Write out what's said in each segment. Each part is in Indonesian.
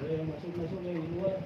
Masuk yang di luar.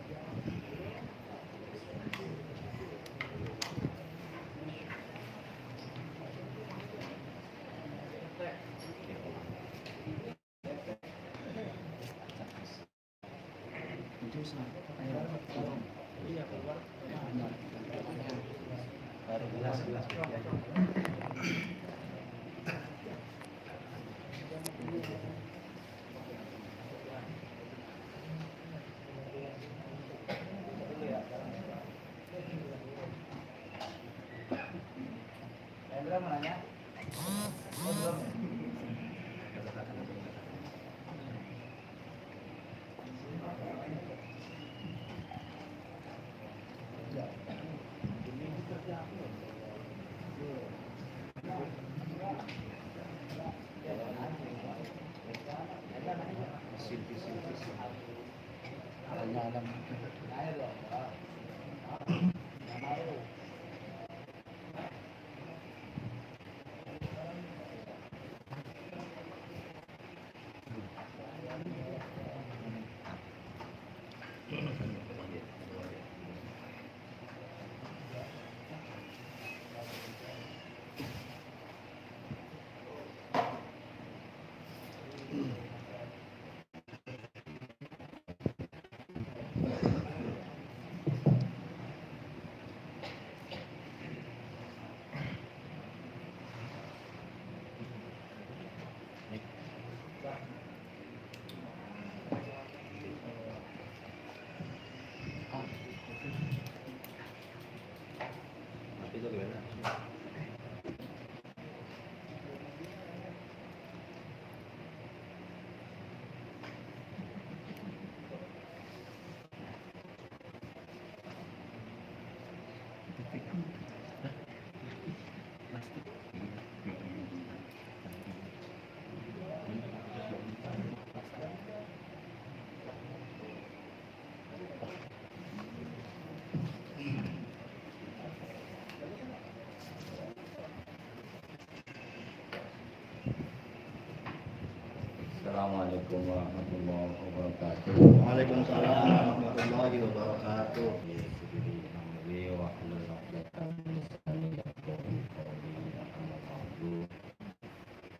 Assalamualaikum warahmatullahi wabarakatuh. Waalaikumsalam warahmatullahi wabarakatuh.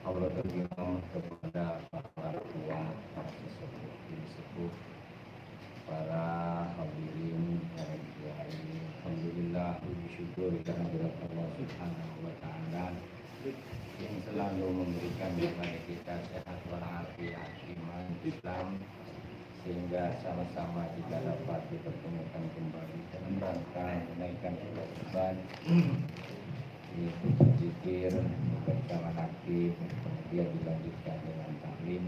Allah terima kepada para tua, para sesepuh, para hadirin, para kiai. Alhamdulillah, puji syukur kehadirat Allah Subhanahu wa taala yang selalu memberikan kepada kita sehat walafiat iman Islam, sehingga sama-sama kita dapat dipertemukan kembali dalam rangka menaikkan kewajiban yaitu berzikir, bersama hakim, kemudian dilanjutkan dengan taklim.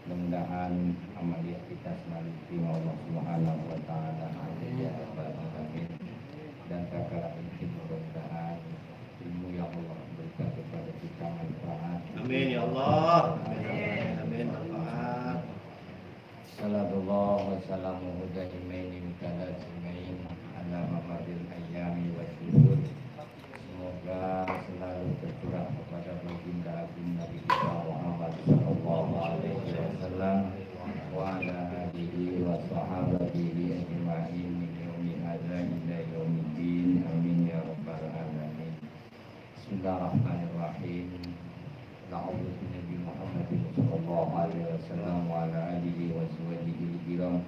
Mudah-mudahan amaliyah kita selalu diterima Allah Subhanahu wa taala. Amin. Dan kakak ini mudah-mudahan ilmu yang Allah berikan kepada kita manfaat. Amin ya Allah. Amin. Manfaat. Salatullah wa salamuhu daimaini mutalazimain ala mamadil ayyami wa syuhur. Semoga selalu tercurah kepada baginda agung Nabi kita Muhammad sallallahu alaihi wasallam wa ala alihi wa sahabatihi ajma'in min yaumi hadza ila yaumiddin. Amin ya rabbal alamin. Bismillahirrahmanirrahim. Na'udzu bi Nabi Muhammad sallallahu alaihi wasallam wa ala alihi wa sahbihi al-kiram.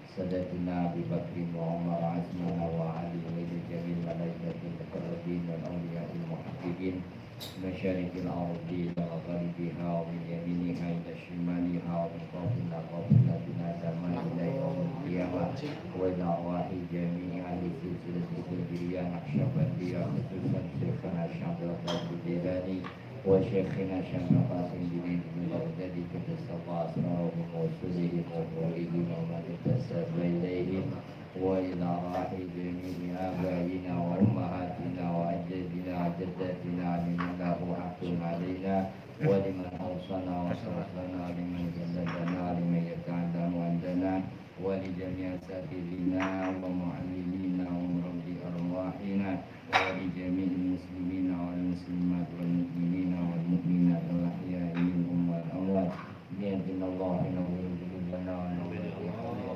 Sayyidina Abu Bakr wa Umar Azmana wa Ali wa jami'il malaikatil muqarrabin wal awliya'il muhaqqiqin masyariqil ardi wa magharibiha wa min yaminiha ila shimaliha wa min fawqiha qawlatina zaman ila yaumil qiyamah wa ila arwahi jami'i ahli silsilatil qadriyah naqsyabandiyah khususan Syekhana Syabdul Jilani wa Syekhina Syekh Qasim bin Baghdadi Qaddasallahu asrarahum wa sulihim wa walihim wa matasabba ilaihim wa ila rahi jami'i abaina wa ummahatina wa ajdadina ajdatina liman lahu haqqun alaina wa liman awsana wa sarafana liman jannadana liman yata'adamu andana wa li jami'i asatidina wa mu'allimina wa murabbi arwahina wa li jami'il muslimina wal muslimat wal mu'minina wal mu'minat wal ahya'i minhum wal amwat. Bi'idznillah wa na'udzu billahi min syarri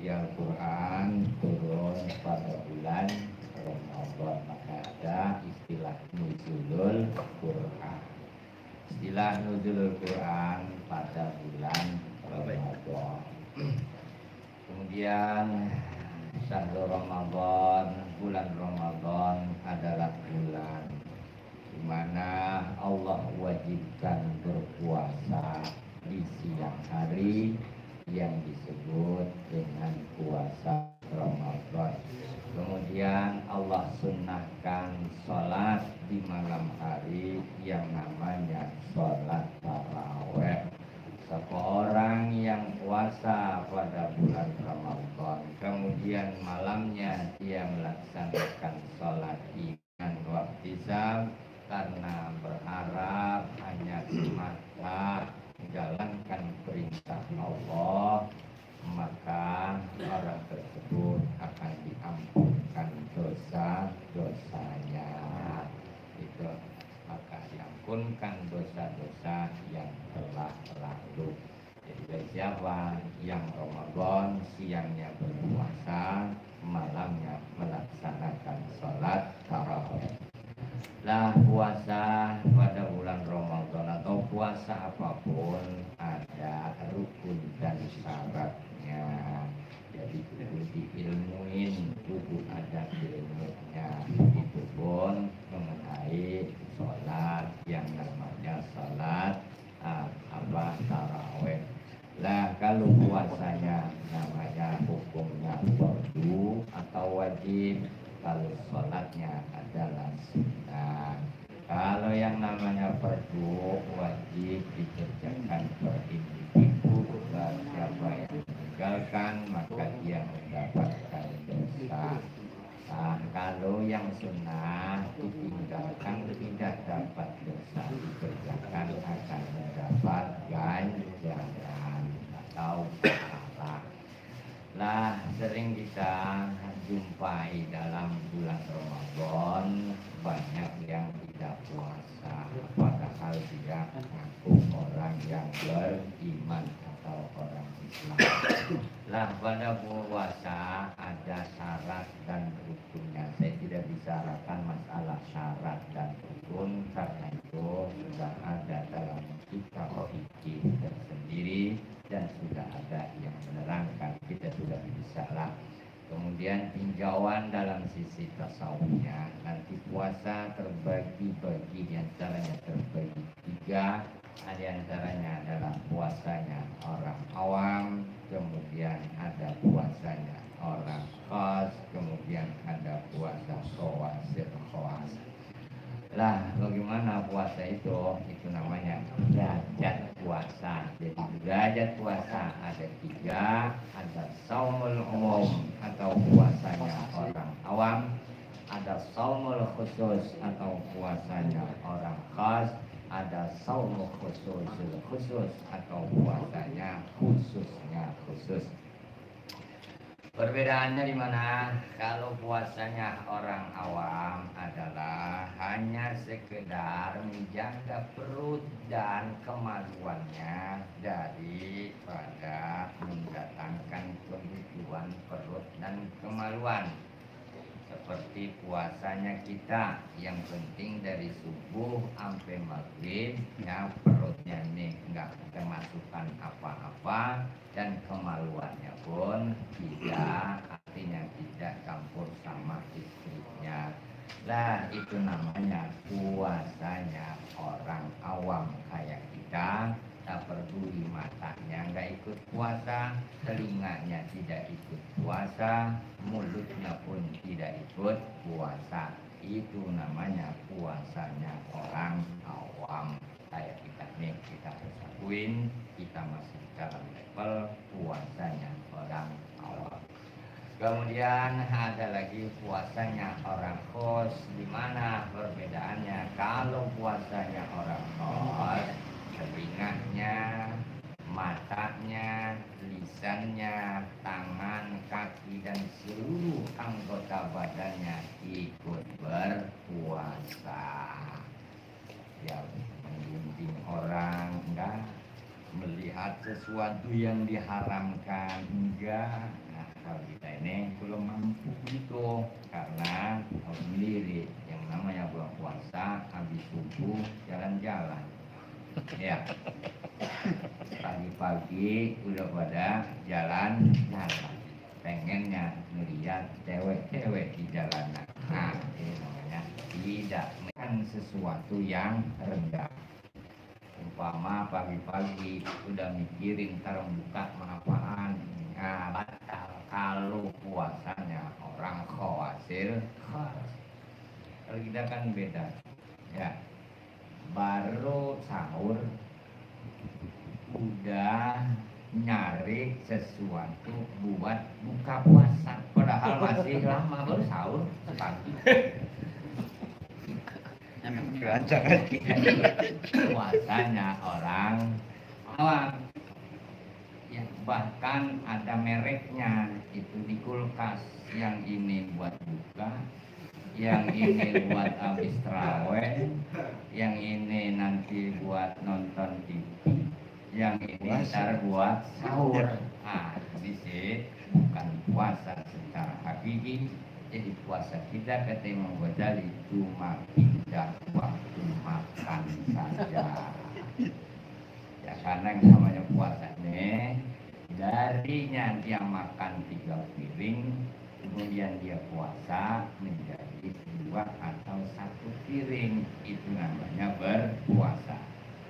Al-Quran turun pada bulan Ramadan, maka ada istilah nuzulul Quran. Istilah nuzulul Quran pada bulan Ramadan. Kemudian syahrul Ramadan, bulan Ramadan adalah bulan di mana Allah wajibkan berpuasa di siang hari yang disebut dengan puasa Ramadan. Kemudian Allah sunnahkan sholat di malam hari yang namanya sholat taraweh. Seorang yang puasa pada bulan Ramadan, kemudian malamnya dia melaksanakan sholat iman wahtisab karena berharap hanya semata menjalankan perintah Allah, maka orang tersebut akan diampunkan dosa-dosanya. Itu maka diampunkan dosa-dosa yang telah lalu. Jadi bagi siapa yang Ramadan siangnya berpuasa, malamnya melaksanakan sholat tarawih. Lah puasa pada bulan Ramadan atau puasa apapun ada rukun dan syaratnya. Jadi kudu diilmuin, kudu ada ilmunya. Itu pun mengenai sholat yang namanya sholat taraweh. Lah kalau puasanya namanya hukumnya fardu atau wajib, kalau sholatnya adalah sunnah. Kalau yang namanya fardu wajib dikerjakan per individu, dan siapa yang meninggalkan maka dia mendapatkan dosa. Nah, kalau yang sunnah ditinggalkan tidak dapat dosa, dikerjakan akan mendapat ganjaran atau pahala. Lah sering kita jumpai dalam bulan Ramadan banyak yang tidak puasa, padahal dia mengaku orang yang beriman atau orang Islam. Lah pada puasa ada syarat dan rukunnya. Saya tidak bicarakan masalah syarat dan rukun karena itu sudah ada dalam kitab fikih tersendiri dan sudah ada yang menerangkan, kita sudah bisa lah. Kemudian tinjauan dalam sisi tasawufnya, nanti puasa terbagi-bagi, diantaranya terbagi tiga. Diantaranya adalah puasanya orang awam, kemudian ada puasanya orang khas, kemudian ada puasa khawasir khawas. Lah bagaimana puasa itu? Itu namanya derajat puasa. Jadi derajat puasa ada tiga. Ada saumul umum atau puasanya orang awam, ada saumul khusus atau puasanya orang khas, ada saumul khusus atau puasanya khususnya khusus. Perbedaannya di mana? Kalau puasanya orang awam adalah hanya sekedar menjaga perut dan kemaluannya daripada mendatangkan kebutuhan perut dan kemaluan. Seperti puasanya kita, yang penting dari subuh sampai maghrib, ya perutnya ini enggak kemasukan apa-apa dan kemaluannya pun tidak, artinya tidak campur sama istrinya. Lah itu namanya puasanya orang awam kayak kita. Tak peduli matanya nggak ikut puasa, telinganya tidak ikut puasa, mulutnya pun tidak ikut puasa. Itu namanya puasanya orang awam. Kayak kita nih, kita harus akuin kita masih dalam level puasanya orang awam. Kemudian ada lagi puasanya orang khos. Di mana perbedaannya? Kalau puasanya orang khos, telinganya, matanya, lisannya, tangan, kaki, dan seluruh anggota badannya ikut berpuasa. Ya, menggunjing orang enggak, melihat sesuatu yang diharamkan enggak. Nah, begitu karena tahu sendiri yang namanya bulan puasa habis subuh jalan-jalan ya pagi-pagi udah pada jalan-jalan pengennya ngeliat cewek-cewek di jalanan. Nah ini namanya tidak kan sesuatu yang rendah. Umpama pagi-pagi udah mikirin ntar buka apaan, nah batal. Kalau puasanya orang khawatir, kalau kita kan beda ya, baru sahur udah nyari sesuatu buat buka puasa padahal masih lama baru sahur pagi. Kerancangan Puasanya orang awam ya, bahkan ada mereknya itu di kulkas, yang ini buat buka, yang ini buat habis terawih, yang ini nanti buat nonton TV, yang ini ntar buat sahur. Nah ini sih bukan puasa secara hakiki. Jadi puasa kita kata Imam Ghazali cuma tidak waktu makan saja. Ya karena yang namanya puasa nih darinya dia makan 3 piring, kemudian dia puasa menjadi 2 atau 1 piring, itu namanya berpuasa.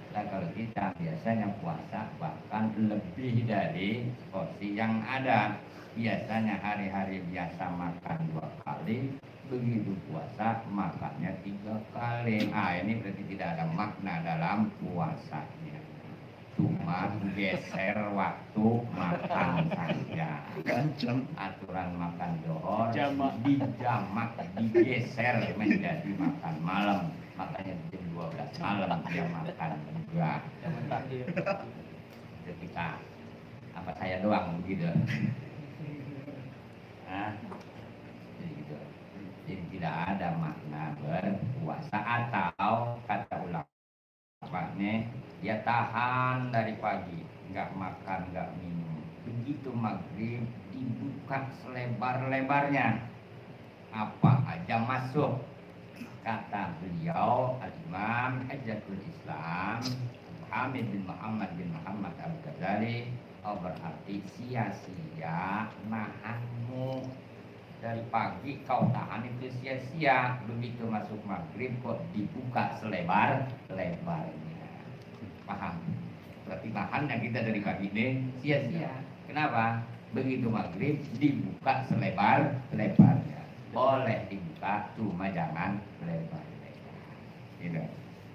Nah kalau kita biasanya puasa bahkan lebih dari porsi yang ada. Biasanya hari-hari biasa makan 2 kali, begitu puasa makannya 3 kali. Ah ini berarti tidak ada makna dalam puasanya, cuma geser waktu makan saja. Aturan makan dohor dijamak, digeser menjadi makan malam, makanya jam 12 malam dia makan juga. Ketika apa saya doang begitu. Nah, jadi gitu. Jadi tidak ada makna berpuasa, atau kata ulama nih dia tahan dari pagi, nggak makan nggak minum, begitu maghrib dibuka selebar-lebarnya apa aja masuk. Kata beliau Al-Imam Hajjatul Islam Hamid bin Muhammad Al-Ghazali, oh berarti sia-sia nahanmu dari pagi, kau tahan itu sia-sia, begitu masuk maghrib kok dibuka selebar-lebarnya. Paham? Berarti nahannya kita dari pagi ini sia-sia. Kenapa? Begitu maghrib dibuka selebar-lebarnya. Boleh dibuka, cuma jangan lebar-lebar. Gitu.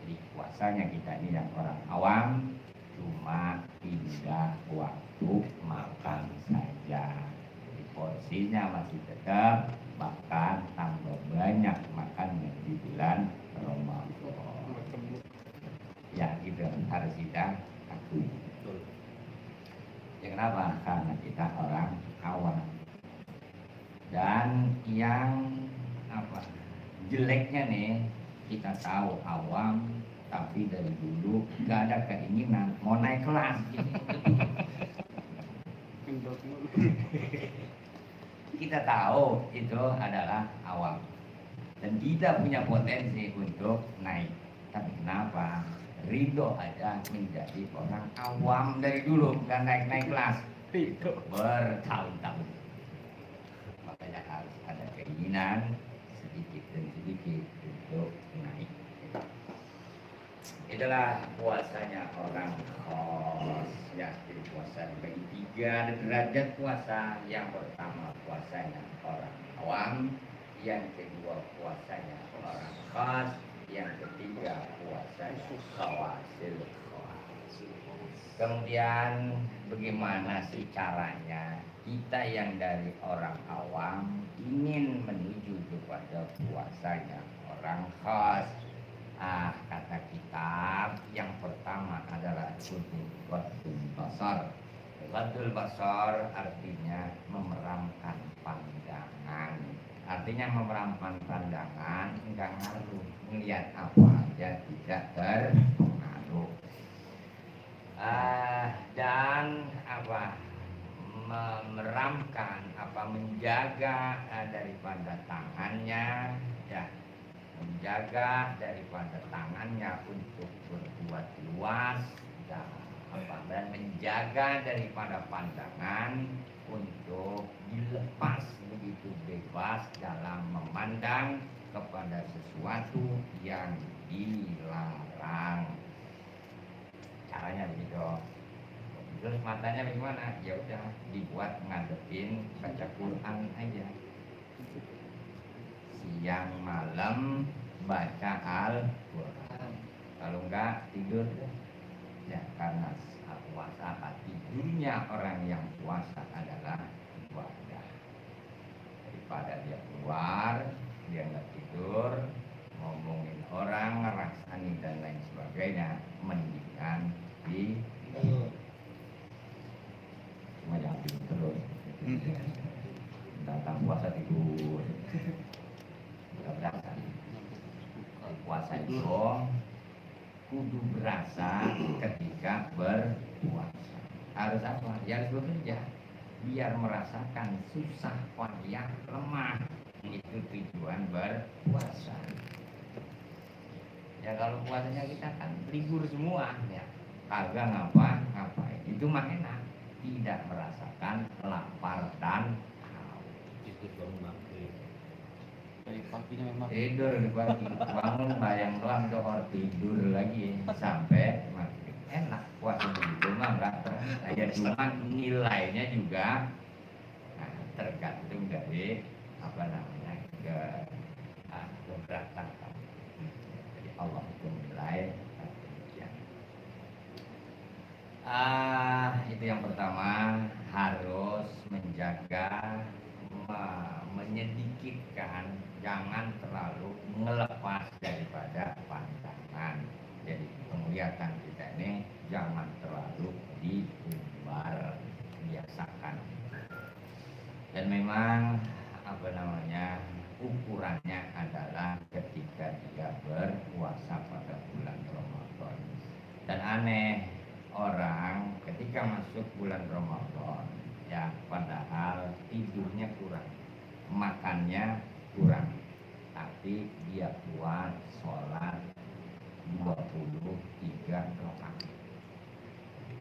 Jadi puasanya kita ini yang orang awam cuma 3 waktu makan saja. Jadi porsinya masih tetap, bahkan tambah banyak makannya di bulan Ramadan. Ya gitu harus kita akui. Ya kenapa? Karena kita orang awam. Dan yang apa jeleknya nih, kita tahu awam tapi dari dulu gak ada keinginan mau naik kelas. Kita tahu itu adalah awam dan kita punya potensi untuk naik, tapi kenapa ridho aja menjadi orang awam dari dulu, gak naik-naik kelas bertahun-tahun. Makanya harus ada keinginan sedikit demi sedikit untuk naik. Itulah puasanya orang khos ya. Jadi puasa bagi 3 derajat puasa. Yang pertama puasanya orang awam, yang kedua puasanya orang khas, yang ketiga puasanya khawasil. Kemudian bagaimana sih caranya kita yang dari orang awam ingin menuju kepada puasanya orang khas? Kata kitab yang pertama adalah ghadul basar. Ghadul basar artinya memeramkan pandangan. Artinya memeramkan pandangan enggak ngaruh, melihat apa aja tidak terpengaruh. Dan apa memeramkan menjaga daripada tangannya, ya, menjaga daripada tangannya untuk berbuat luas, dan menjaga daripada pandangan untuk dilepas begitu bebas dalam memandang kepada sesuatu yang dilarang. Caranya begitu. Terus matanya bagaimana? Ya udah dibuat ngadepin baca Quran aja. Siang malam baca Al-Quran. Kalau enggak tidur ya, karena puasa tidurnya orang yang puasa adalah ibadah. Daripada dia keluar, dia nggak tidur, ngomongin orang, ngerasani dan lain sebagainya, mendingan di cuma jangan tidur terus. Datang puasa tidur, nggak berasa. Puasa itu kudu berasa ketika berpuasa. Harus apa? Ya harus bekerja, biar merasakan susah, payah, lemah. Itu tujuan berpuasa. Ya kalau puasanya kita kan libur semua, ya kagak ngapain. Itu mah enak, tidak merasakan lapar dan haus. Itu baru maghrib. Dari paginya memang Tidur di pagi, bangun bayang doang doang tidur lagi sampai maghrib. Enak puasa begitu mah nggak terasa. Ya cuman nilainya juga tergantung dari apa namanya keberatan. Jadi Allah itu menilai demikian. Itu yang pertama, harus menjaga, menyedikitkan, jangan terlalu ngelepas daripada pandangan. Jadi penglihatan kita ini jangan terlalu diumbar, biasakan. Dan memang apa namanya, ukurannya adalah ketika dia berpuasa pada bulan Ramadan. Dan aneh, orang ketika masuk bulan Ramadan, ya padahal tidurnya kurang, makannya kurang, tapi dia kuat sholat 23 rakaat.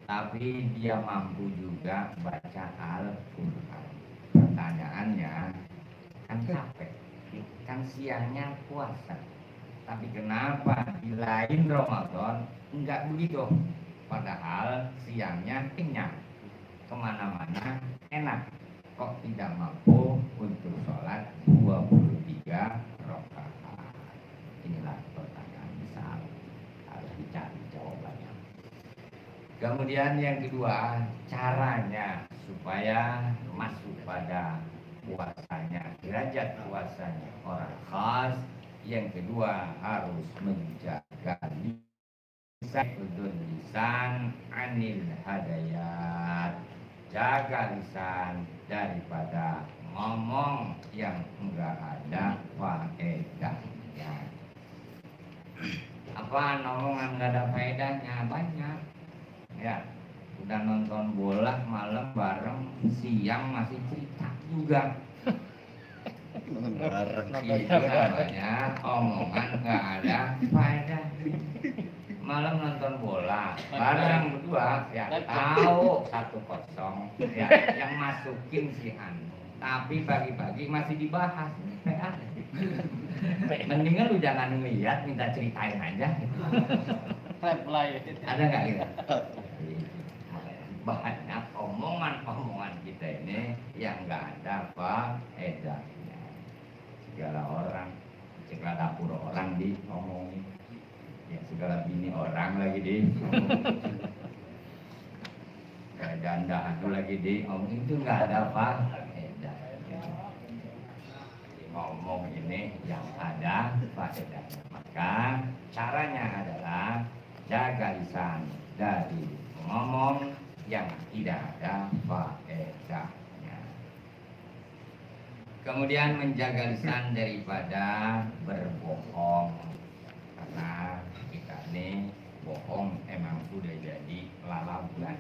Tapi dia mampu juga baca Al-Quran. Pertanyaannya, kan capek, kan siangnya puasa, tapi kenapa di lain Ramadan enggak begitu? Padahal siangnya kenyang, kemana-mana enak, kok tidak mampu untuk sholat 23 rakaat? Inilah pertanyaan besar, harus dicari jawabannya. Kemudian yang kedua, caranya supaya masuk pada puasanya, derajat puasanya orang khas. Yang kedua, harus menjaga lisan anil hadayat, jaga lisan daripada ngomong yang enggak ada faedahnya. Apa omongan enggak ada faedahnya? Banyak. Ya, udah nonton bola malam bareng, siang masih cerita juga. Itu namanya omongan nggak ada faedah. Malam nonton bola bareng berdua, ya tahu 1-0, ya yang masukin si Anu, tapi pagi-pagi masih dibahas. Mendingan lu jangan ngeliat, minta ceritain aja. Ada nggak gitu? Banyak omongan-omongan kita ini yang nggak ada faedahnya. Segala orang, segala dapur orang diomongin, ya segala bini orang lagi diomongin, segala janda itu lagi diomongin, itu nggak ada faedahnya. Ngomong ini yang ada faedahnya. Maka caranya adalah jaga lisan dari ngomong yang tidak ada faedahnya. Kemudian menjaga lisan daripada berbohong, karena kita ini bohong emang udah jadi lalabuan,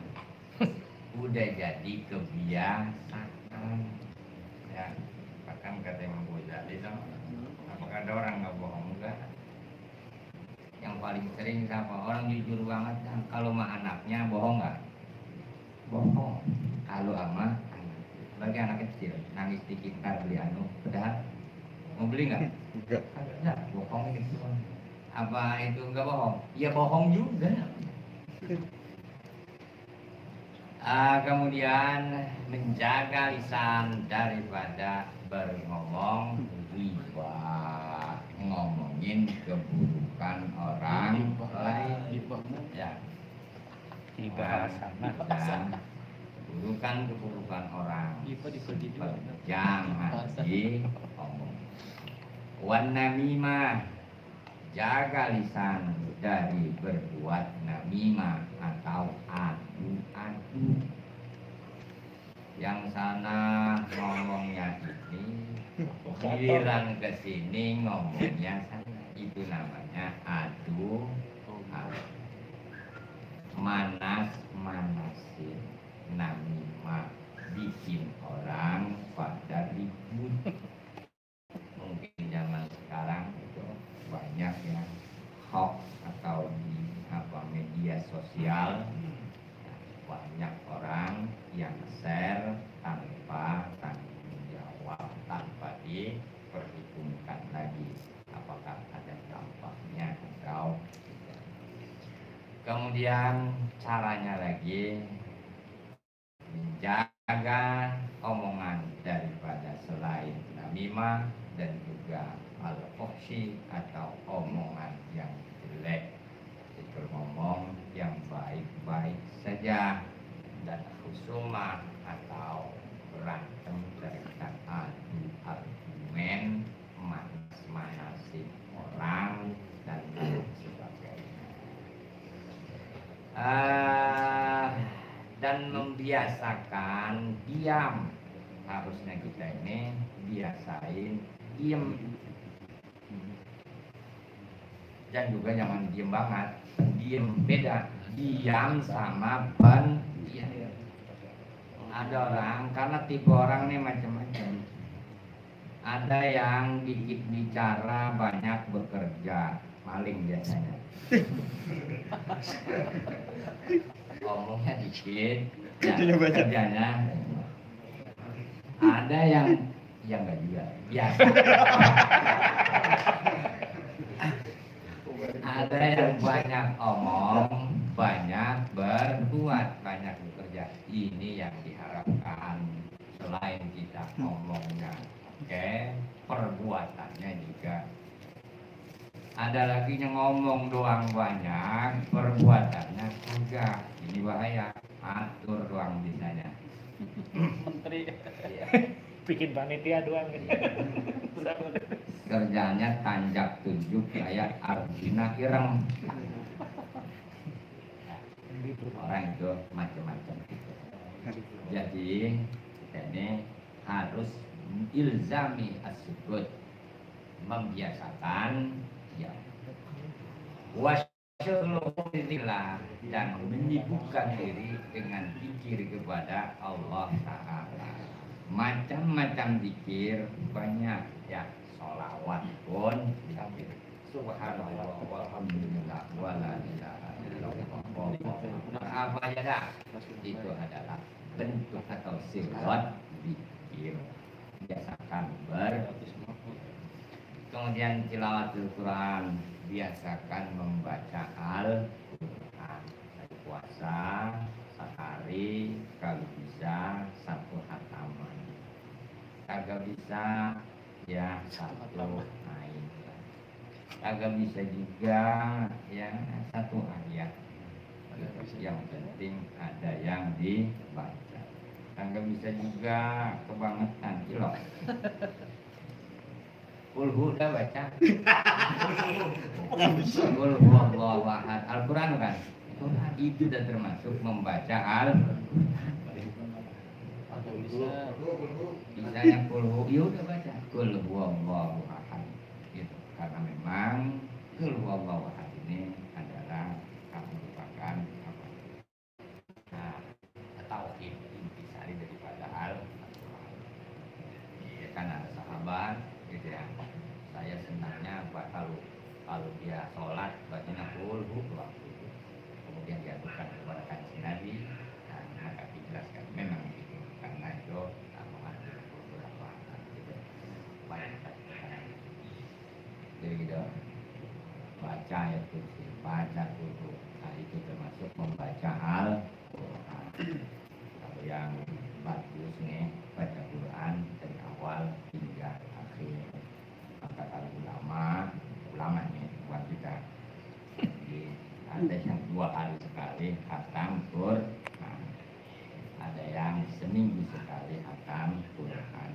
udah jadi kebiasaan. sering siapa orang jujur banget kan, kalau mah anaknya bohong nggak? Bohong. Kalau ama anak, bagi anak kecil nangis dikit ntar beli anu, padahal mau beli nggak? Enggak. Enggak, bohong gitu. Apa itu enggak bohong? Ya bohong juga. Kemudian menjaga lisan daripada berngomong riba, ngomongin keburukan orang lain. Ya, dan keburukan orang jangan diomong. Wan namimah, jaga lisan dari berbuat namimah atau adu-adu. Yang sana ngomongnya ini, giliran ke sini ngomongnya sana, itu namanya adu. Manas-manasin, namimah, bikin orang pada ribut. Mungkin zaman sekarang itu banyak ya hoax atau di media sosial, banyak orang yang share tanpa tanggung jawab, tanpa diperhitungkan lagi apakah ada dampaknya atau tidak. Kemudian caranya lagi menjaga omongan daripada selain namimah dan juga al-fuhsy atau omongan yang jelek. Itu ngomong yang baik-baik saja, dan khusumah atau berantem dengan adu argumen, manas-manasin orang dan lain sebagainya. Dan membiasakan diam. Harusnya kita ini biasain diam. Dan juga jangan diem banget. Diem beda. Diam sama pendiam. Ada orang, karena tipe orang ini macam-macam. Ada yang dikit bicara, banyak bekerja. Maling biasanya. Ngomongnya dikit, ya, kerjanya. Ada yang enggak juga, biasa. Ada yang banyak omong, banyak berbuat, banyak bekerja. Ini yang diharapkan. Selain kita ngomongnya, oke, perbuatannya juga. Ada lagi yang ngomong doang banyak, perbuatannya enggak. Ini bahaya. Atur doang bisanya. Menteri Iya. bikin panitia doang gitu. Kerjanya tanjak tunjuk kayak Arjuna Ireng. Orang itu macam-macam gitu. Jadi ini harus ilzami as-sukut, membiasakan ya. Wasyururillah, dan menyibukkan diri dengan zikir kepada Allah Ta'ala. Macam-macam zikir banyak ya. Sholawat pun sambil subhanallah walhamdulillah wala ilaha illallah. Apa aja dah. Itu adalah bentuk atau sifat zikir. Biasakan kemudian tilawatul Quran, biasakan membaca Al-Quran. Puasa sehari kalau bisa 1 hataman. Kagak bisa ya 1 ayat. Kagak bisa juga ya 1 ayat. Yang penting ada yang dibaca. Kagak bisa juga kebangetan cilok. Kulhu udah baca. Kulhu Allahu ahad. Al-Quran kan? Itu sudah termasuk membaca bisa yang kulhu, ya udah baca kulhu Allahu ahad. Gitu. Karena memang kulhu Allahu ahad ini adalah merupakan apa? Tauhid intisari daripada Al-Quran. Ya kan ada sahabat gitu ya. Saya senangnya kalau Kalau dia sholat bacanya kulhu waktu itu, kemudian diaturkan kepada kanjeng Nabi, nah, maka dijelaskan memang itu karena itu mengandung beberapa gitu, banyak tekanan. Jadi gitu, baca ayat kursi, baca kulhu, nah itu termasuk membaca Al-Quran. Kalau yang bagus nih baca Quran dari awal hingga akhir. Maka kalau ulama nih buat kita, jadi ada yang 2 hari sekali khatam Quran, ada yang seminggu sekali khatam Quran,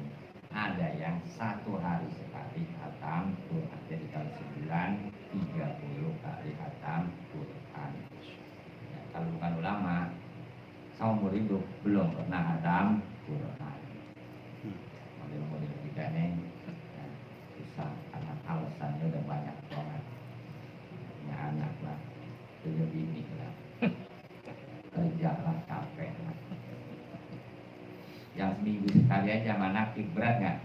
ada yang 1 hari sekali khatam Quran. Jadi kalau sebulan 30 kali khatam Quran. Ya, kalau bukan ulama seumur hidup belum pernah khatam Quran. Model-model kita nih susah karena alasannya udah banyak banget. Punya anak lah, punya bini lah, kerja lah, capek lah. Yang seminggu sekali aja manakib berat nggak?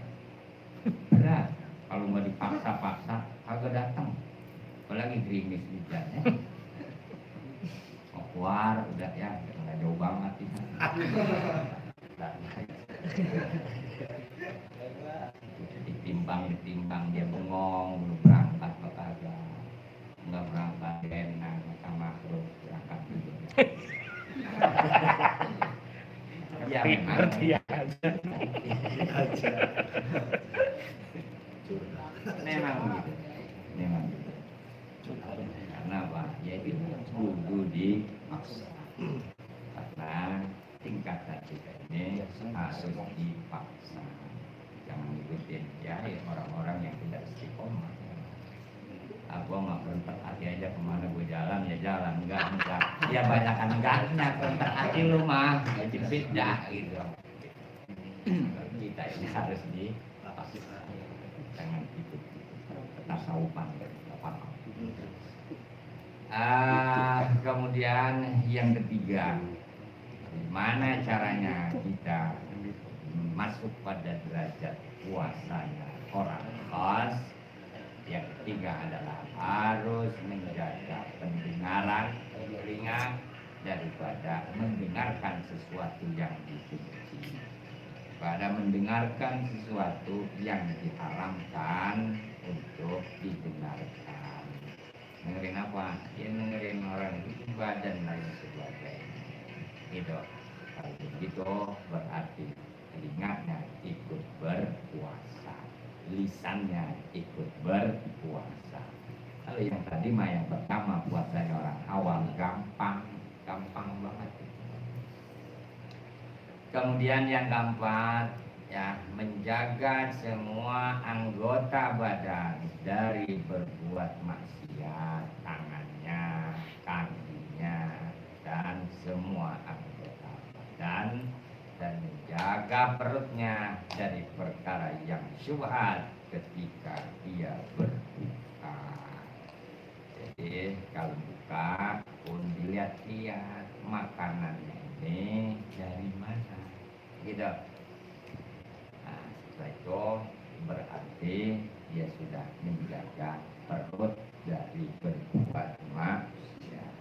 Berat. Kalau mau dipaksa-paksa kagak datang. Apalagi gerimis hujannya. Keluar udah ya, nggak jauh banget ya. Ditimbang dia bengong, belum berangkat apa kagak, nggak berangkat enak sama makhluk berangkat dulu. Ya memang begitu. Karena apa? Ya itu kudu dipaksa. Karena tingkatan kita ini harus dipaksa. Jangan ngikutin ya orang-orang yang tidak istiqomah. Aku mah berentak hati aja kemana gue jalan ya jalan, enggak. Ya banyakan enggaknya, berentak hati lu mah, ya beda gitu. Kita ini harus dipaksa. Jangan ikut tasawufan, apa-apa. Kemudian yang ketiga, gimana caranya kita masuk pada derajat puasanya orang khas? Yang ketiga adalah harus menjaga pendengaran telinga daripada mendengarkan sesuatu yang dibenci, pada mendengarkan sesuatu yang diharamkan untuk didengarkan. Dengerin apa? Ya dengerin orang itu badan lain sebagainya. Gitu. Kalau begitu berarti telinganya ikut berpuasa, lisannya ikut berpuasa. Kalau yang tadi mah yang pertama puasanya orang awam gampang banget. Kemudian yang keempat ya, menjaga semua anggota badan dari berbuat maksiat, tangannya, kakinya, dan semua anggota badan, dan menjaga perutnya dari perkara yang syubhat ketika dia berbuka. Jadi kalau buka pun dilihat-lihat makanannya ini dari mana, gitu. Nah, setelah itu berarti dia sudah menjaga perut dari berbuat maksiat.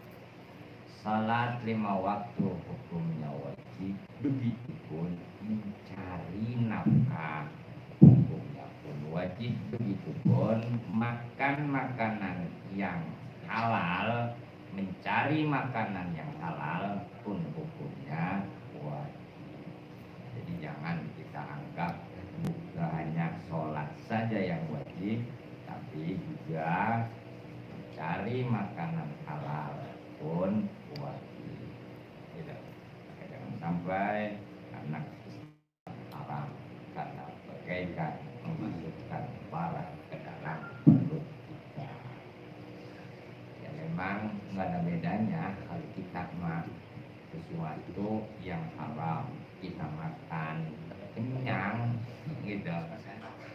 Salat 5 waktu hukumnya wajib, begitupun mencari nafkah hukumnya pun wajib, begitupun makan makanan yang halal, mencari makanan yang halal pun hukumnya wajib. Jadi jangan kita anggap bukan hanya sholat saja yang wajib, tapi juga mencari makanan halal pun wajib. Tidak. Jangan sampai anak haram karena bagaikan memasukkan barang ke dalam perut kita. Ya memang nggak ada bedanya kalau kita makan sesuatu yang haram, kita makan kenyang, gitu,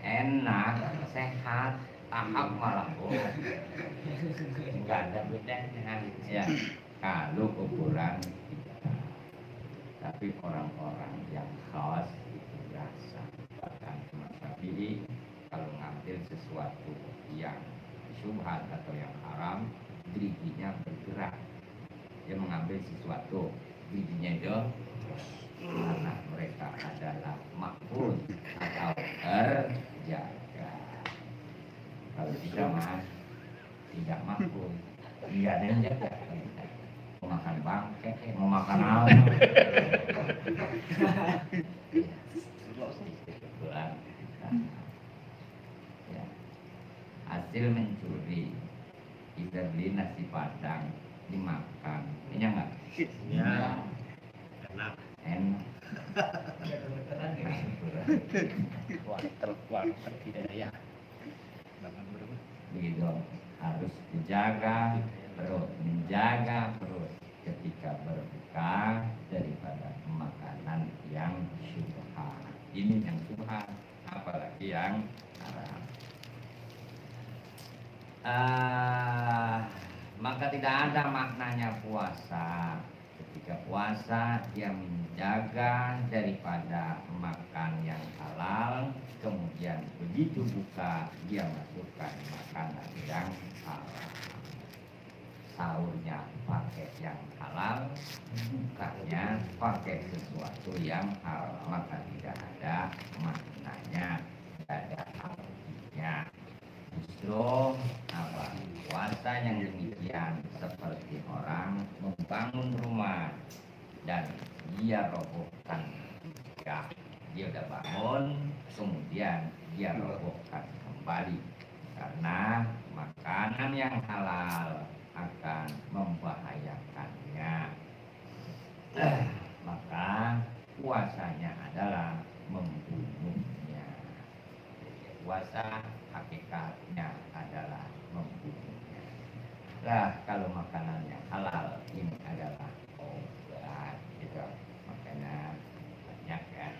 enak, sehat, tahap malah nggak ada bedanya ya kalau ukuran kita. Tapi orang-orang yang khas itu biasa, bahkan Imam Syafi'i kalau ngambil sesuatu yang syubhat atau yang haram, drijinya bergerak. Dia mengambil sesuatu, drijinya itu karena mereka adalah makhluk atau terjaga. Kalau kita mah tidak makhluk, tidak ada yang jaga. Mau makan bangke, mau makan apa? Ya. Hasil mencuri, kita beli nasi padang dimakan, ini enggak? Ya. Enak. Enak. Wah, tidak ya. Begitu harus dijaga perut, menjaga perut ketika berbuka daripada makanan yang syubhat. Ini yang syubhat, apalagi yang haram. Maka tidak ada maknanya puasa. Ketika puasa dia menjaga daripada makan yang halal, kemudian begitu buka dia masukkan makanan yang halal. Sahurnya pakai yang halal, bukanya pakai sesuatu yang halal, maka tidak ada maknanya, tidak ada artinya. Justru apa? Puasa yang demikian seperti orang membangun rumah dan dia robohkan ya, dia udah bangun kemudian dia robohkan kembali karena makanan yang halal akan membahayakannya. Maka puasanya adalah membunuhnya. Puasa hakikatnya adalah membunuhnya. Lah kalau makanan yang halal ini adalah obat, gitu. Makanya banyak kan.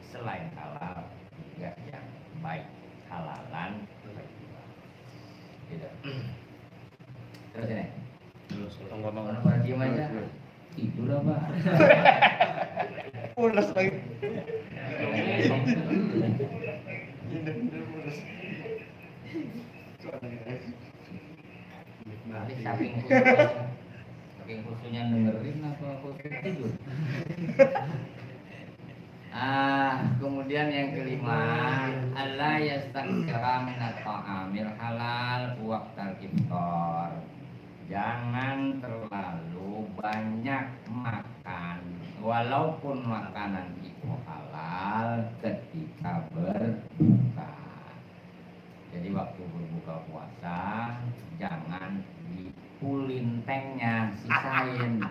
Selain halal juga yang baik, halalan berjual. Gitu. Terus ini. Terus ngomong Orang diem aja. Tidur apa? Pulas lagi. Nanti saking khususnya dengerin apa khusus tidur. Kemudian yang kelima, Allah yastakthira min at-ta'amil halal waqtal iftar. Jangan terlalu banyak makan walaupun makanan itu halal ketika berbuka. Jadi waktu berbuka puasa jangan dipulin tengnya, sisain.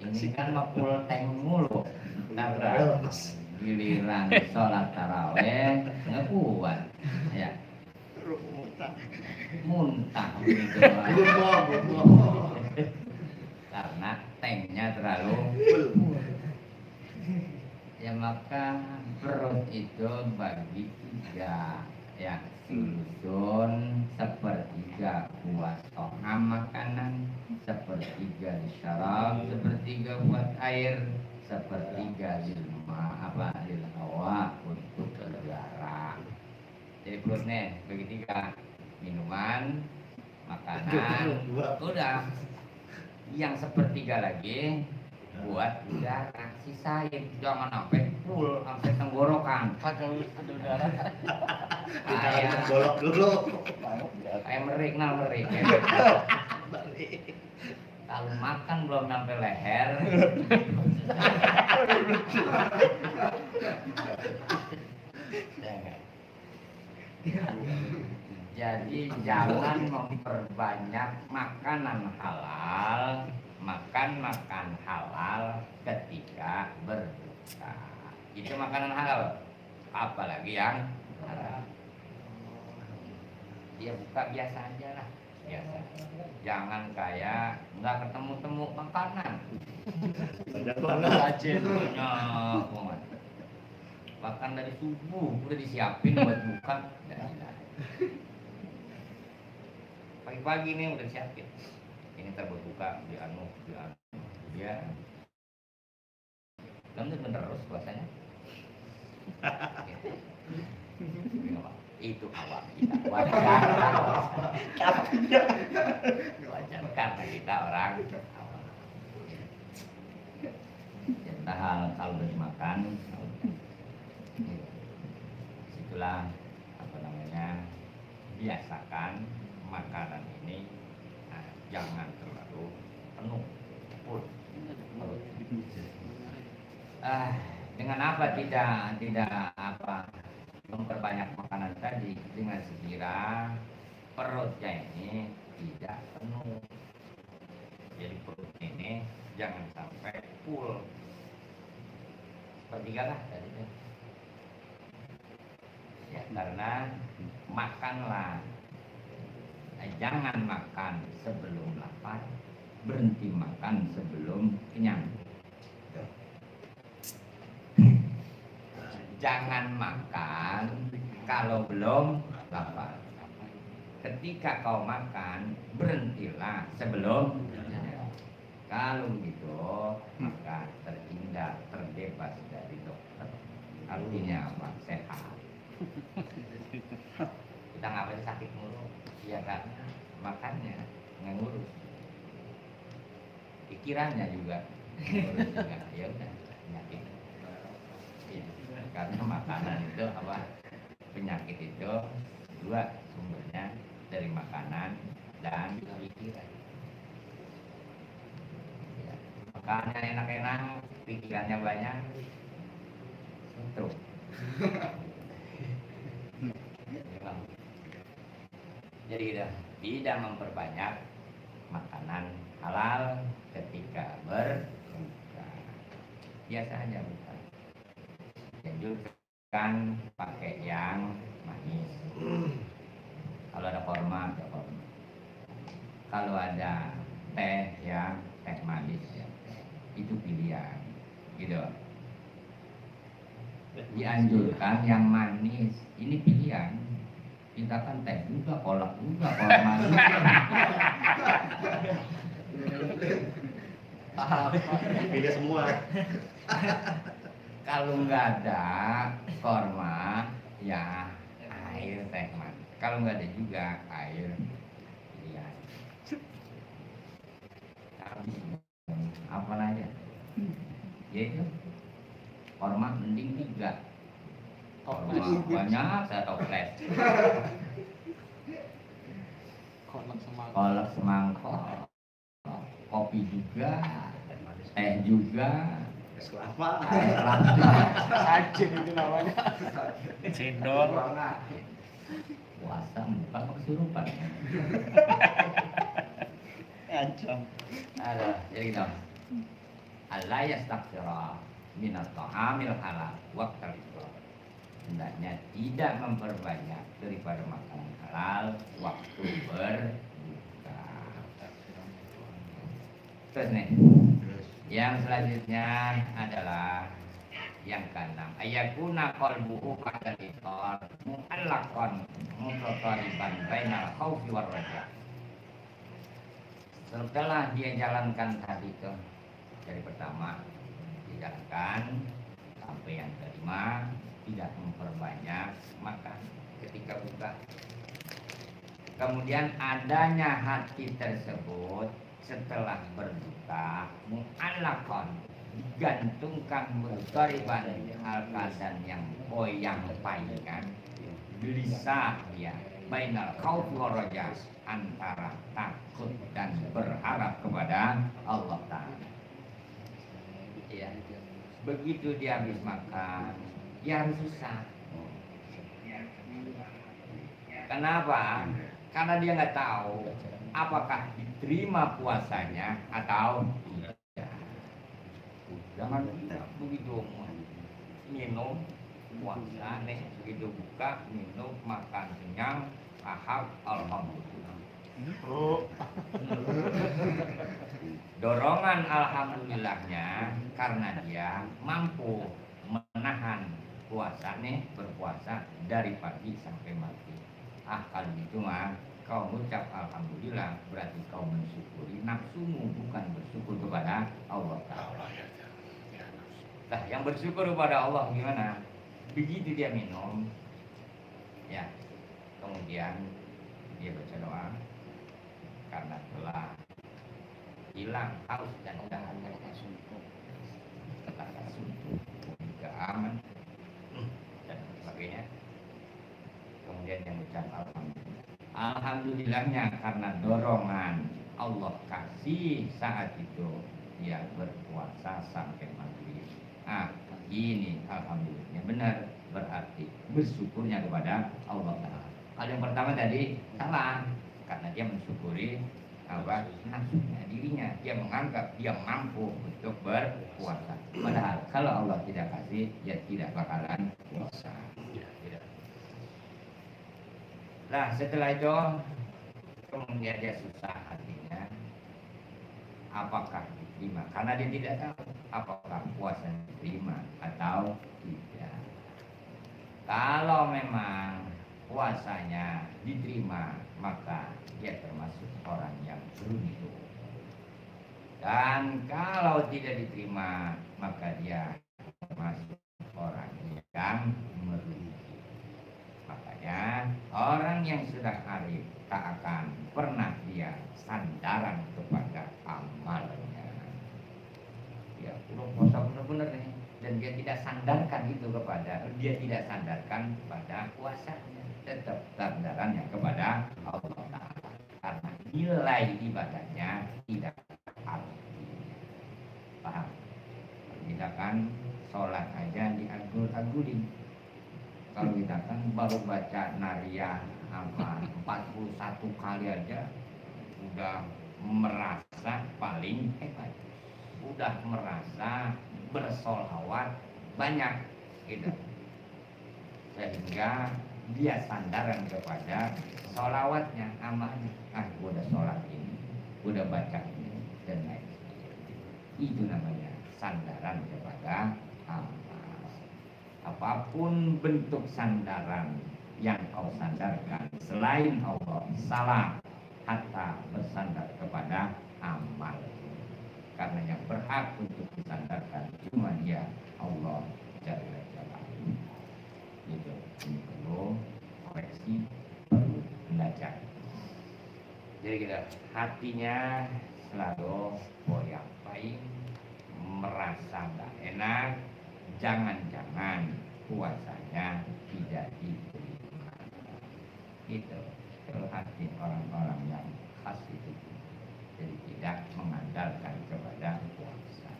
Ini kan mapul teng mulu. Nabrak giliran sholat taraweh nggak kuat. Ya. Muntah gitu. Karena tengnya terlalu ya, maka perut itu bagi tiga ya, sulusun sepertiga buat to'am makanan, sepertiga disyarab, sepertiga buat air, sepertiga lil hawa untuk udara. Jadi perutnya bagi tiga, minuman, makanan, udah. Yang sepertiga lagi buat udara, sisain, jangan sampai full sampai tenggorokan. pakai udara. Kayak Bolok dulu. kayak merik ya. Kalau makan belum sampai leher. Jadi jangan memperbanyak makanan halal, makan halal ketika berbuka. Itu makanan halal. Apalagi yang haram. Dia buka biasa aja lah, biasa. Jangan kayak nggak ketemu makanan. Rajin. Banyak banget. Bahkan dari subuh udah disiapin buat buka. Pagi-pagi nih udah siapin. Ini ntar buat buka di anu. Ya. Kamu terus puasanya. Itu awak kita wajar. Wajar karena kita orang awam. Hal kalau makan, itulah apa namanya, biasakan makanan ini jangan terlalu penuh full. Dengan apa tidak apa memperbanyak makanan tadi, dengan sekira perutnya ini tidak penuh. Jadi perut ini jangan sampai full. Sepertiga lah tadi itu. Ya, karena makanlah, jangan makan sebelum lapar, berhenti makan sebelum kenyang. Jangan makan kalau belum lapar. Ketika kau makan, berhentilah sebelum kenyang. Kalau begitu, maka terhindar, terbebas dari dokter. Artinya apa? Sehat. Kita ngapain sakit mulu? Ya karena makannya nggak ngurus. Pikirannya juga ngurus juga. Ya udah, penyakit. Ya, karena makanan itu apa? Penyakit itu dua sumbernya, dari makanan dan pikiran. Ya, makannya enak-enak, pikirannya banyak, stroke. Jadi tidak memperbanyak makanan halal ketika berbuka. Biasa aja buka. Jangan pakai yang manis. Kalau ada korma, ada korma. Kalau ada teh yang teh manis, ya, itu pilihan. Gitu. Dianjurkan yang manis, ini pilihan. Kita kan teh juga, kolak juga, kolak manis. Beda semua. Kalau nggak ada korma, ya air teh manis. Kalau nggak ada juga air pilihan. Apa aja? Yaitu korma mending 3. Korma banyak saya toples. Kolak semangkok, kopi juga, teh juga, Es kelapa. air kelapa. Sajin itu namanya. Cendol. Puasa bukan kesurupan. Ancam. Ada, jadi gitu. Allah yastaghfira minat ta'amil halal waqtal iftar. Hendaknya tidak memperbanyak daripada makanan halal waktu berbuka. Terus nih, yang selanjutnya adalah yang keenam, ayakuna qalbuhu qadal iftar mu'allaqan mutaqariban bainal khaufi war raja. Setelah dia jalankan tadi itu, dari pertama dijalankan sampai yang kelima, tidak memperbanyak makan ketika buka. Kemudian adanya hati tersebut setelah berbuka mu'allaqan, digantungkan mutaqariban hal keadaan yang goyang-paingan, gelisah dia bainal khaufi war raja, antara takut dan berharap kepada Allah Ta'ala. Ya. Begitu dia habis makan, dia harus susah. Kenapa? Karena dia nggak tahu apakah diterima puasanya atau tidak. Jangan begitu minum puasa nih, begitu buka minum makan kenyang, ahab alhamdulillah. Dorongan alhamdulillahnya karena dia mampu menahan puasa nih, berpuasa dari pagi sampai mati. Kalau gitu mah kau mengucap alhamdulillah berarti kau mensyukuri nafsumu, bukan bersyukur kepada Allah Ta'ala. Nah, yang bersyukur kepada Allah gimana? Begitu dia minum, Ya, kemudian dia baca doa karena telah hilang haus dan dahaga, telah suntuk, juga aman dan sebagainya. Kemudian yang ucap alhamdulillah. Alhamdulillahnya karena dorongan Allah kasih saat itu dia berpuasa sampai maghrib. Ini alhamdulillah benar, berarti bersyukurnya kepada Allah Ta'ala. Kalau yang pertama tadi salah, karena dia mensyukuri apa nafsunya, dirinya, dia menganggap dia mampu untuk berpuasa. Padahal kalau Allah tidak kasih, ya tidak bakalan puasa. Tidak. Nah setelah itu kemudian dia susah hatinya, apakah diterima? Karena dia tidak tahu apakah puasa diterima atau tidak. Kalau memang puasanya diterima, maka dia termasuk orang yang beruntung. Dan kalau tidak diterima, maka dia termasuk orang yang merugi. Makanya orang yang sudah arif tak akan pernah dia sandaran kepada amalnya. Ya, udah puasa benar-benar nih, dan dia tidak sandarkan itu kepada, dia tidak sandarkan pada puasanya, tetap sandarannya kepada Allah Ta'ala, karena nilai ibadahnya tidak artinya. Paham? Kita kan sholat aja dianggur-anggurin. Kalau kita kan baru baca nariyah 41 kali aja udah merasa paling hebat, udah merasa bersolawat banyak gitu, sehingga dia sandaran kepada solawatnya, amalnya. Gua udah sholat ini, udah baca ini, dan lain sebagainya. Itu namanya sandaran kepada amal. Apapun bentuk sandaran yang kau sandarkan selain Allah, salah. Hatta bersandar kepada amal, karena yang berhak untuk disandarkan cuma dia, Allah Jalla Jalaluhu. Gitu. Ini perlu koreksi, perlu belajar. Jadi kita hatinya selalu goyang-goyang, merasa nggak enak, jangan-jangan puasanya tidak diterima. Itu hati orang-orang yang khas itu. Jadi tidak mengandalkan kepada puasa.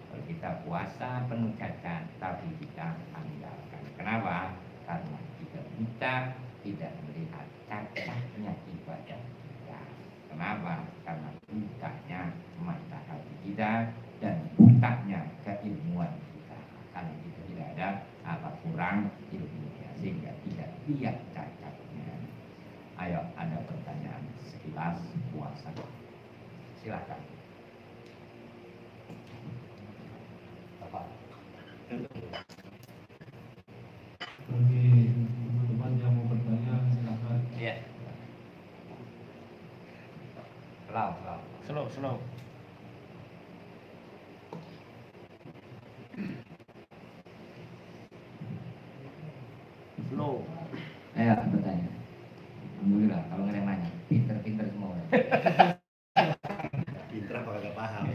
Kalau kita puasa penuh cacat, tapi kita andalkan. Kenapa? Karena kita tidak melihat cacatnya ibadah kita. Kenapa? Karena butanya mata hati kita dan butanya keilmuan kita. Karena kita tidak ada apa kurang ilmunya, sehingga tidak lihat cacatnya. Ayo, ada pertanyaan sekilas puasa. Silakan. Bapak. Bagi teman-teman yang mau bertanya, silakan. Iya. Slow. Ayo bertanya. Alhamdulillah, kalau nggak ada yang nanya, pinter-pinter semua. Pinter apa kagak paham.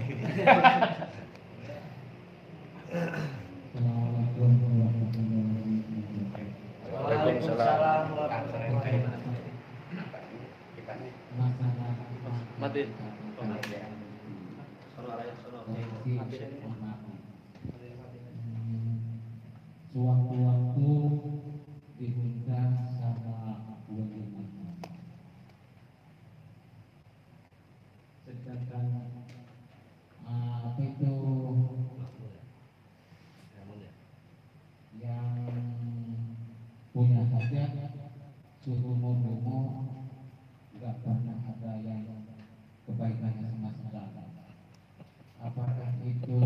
Assalamualaikum warahmatullahi wabarakatuh. Waalaikumsalam. Masalah Matiin. Sewaktu-waktu diundang sama ulama, sedangkan apa itu yang punya saja suruh ngomong, nggak pernah ada yang kebaikannya sama sekali. Apakah itu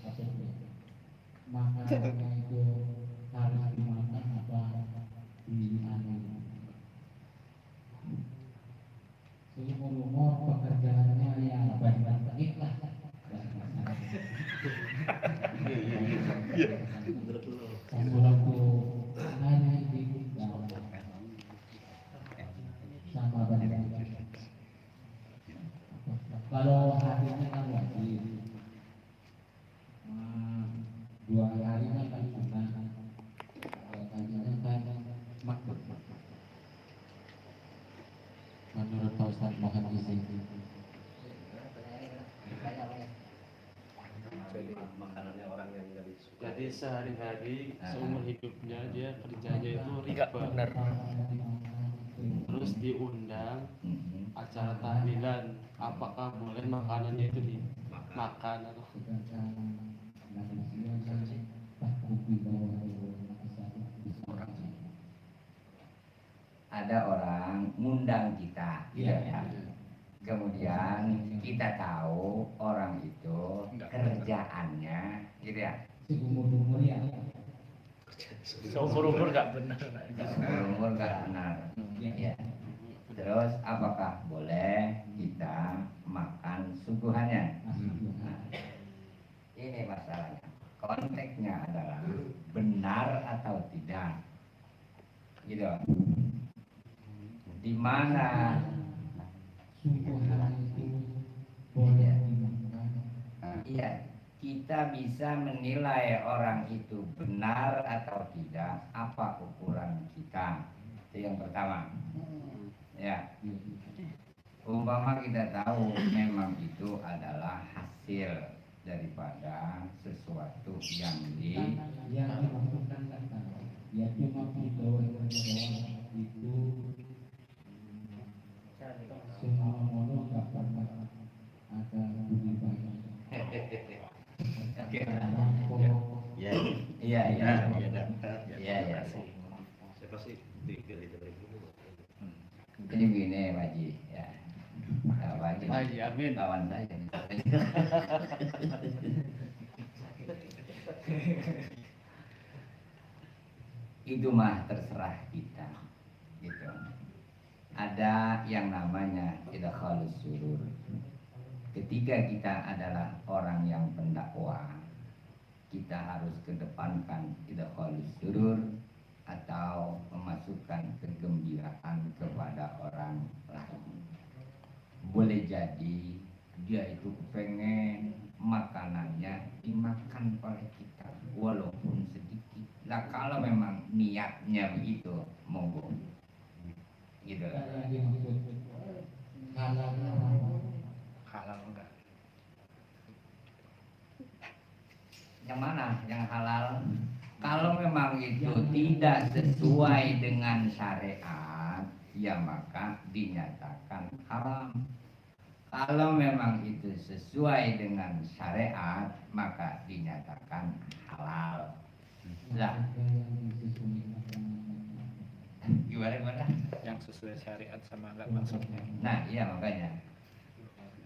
apa itu makanannya itu harus dimakan apa dianu? Seumur umur pekerjaannya ya baik-baik lah. Menurut lu. Satu hari di kalinya kan sunnah, kalinya kan makruh. Menurut Pak Ustadz Muhammad Izin. Makanannya orang yang dari suka. Jadi sehari-hari seumur hidupnya dia kerjanya itu riba. Terus diundang acara tahlilan, apakah boleh makanannya itu dimakan atau ada orang ngundang kita, Iya, ya. Kemudian kita tahu orang itu kerjaannya, gitu ya. Seumur ya. Seumur-umur nggak benar. Umur nggak benar. Ya. Terus apakah boleh kita makan suguhannya? Nah, ini masalahnya. Konteksnya adalah benar atau tidak, gitu. Di mana? Suguhan itu boleh dimakan. Iya, kita bisa menilai orang itu benar atau tidak. Apa ukuran kita? Itu yang pertama. Ya, umpama kita tahu memang itu adalah hasil daripada sesuatu yang Yang dimaksudkan kata ya cuma bahwa itu semua mono nggak pernah ada budi baik. iya iya iya iya. Saya pasti tiga itu dari dulu. Jadi begini Pak Haji, ya. Pak Haji, Haji, amin. kawan saya. Itu mah terserah kita, gitu. Ada yang namanya idkhalus surur. Ketika kita adalah orang yang pendakwah, kita harus kedepankan idkhalus surur atau memasukkan kegembiraan kepada orang lain. Boleh jadi dia itu pengen makanannya dimakan oleh kita walaupun sedikit. Nah kalau memang niatnya begitu, monggo. Gitu. Yang dimaksud halal Halal enggak? Yang mana yang halal? Kalau memang itu tidak sesuai dengan syariat, ya maka dinyatakan haram. Kalau memang itu sesuai dengan syariat, maka dinyatakan halal. Lah, gimana? Yang sesuai syariat sama enggak maksudnya? Nah, iya makanya.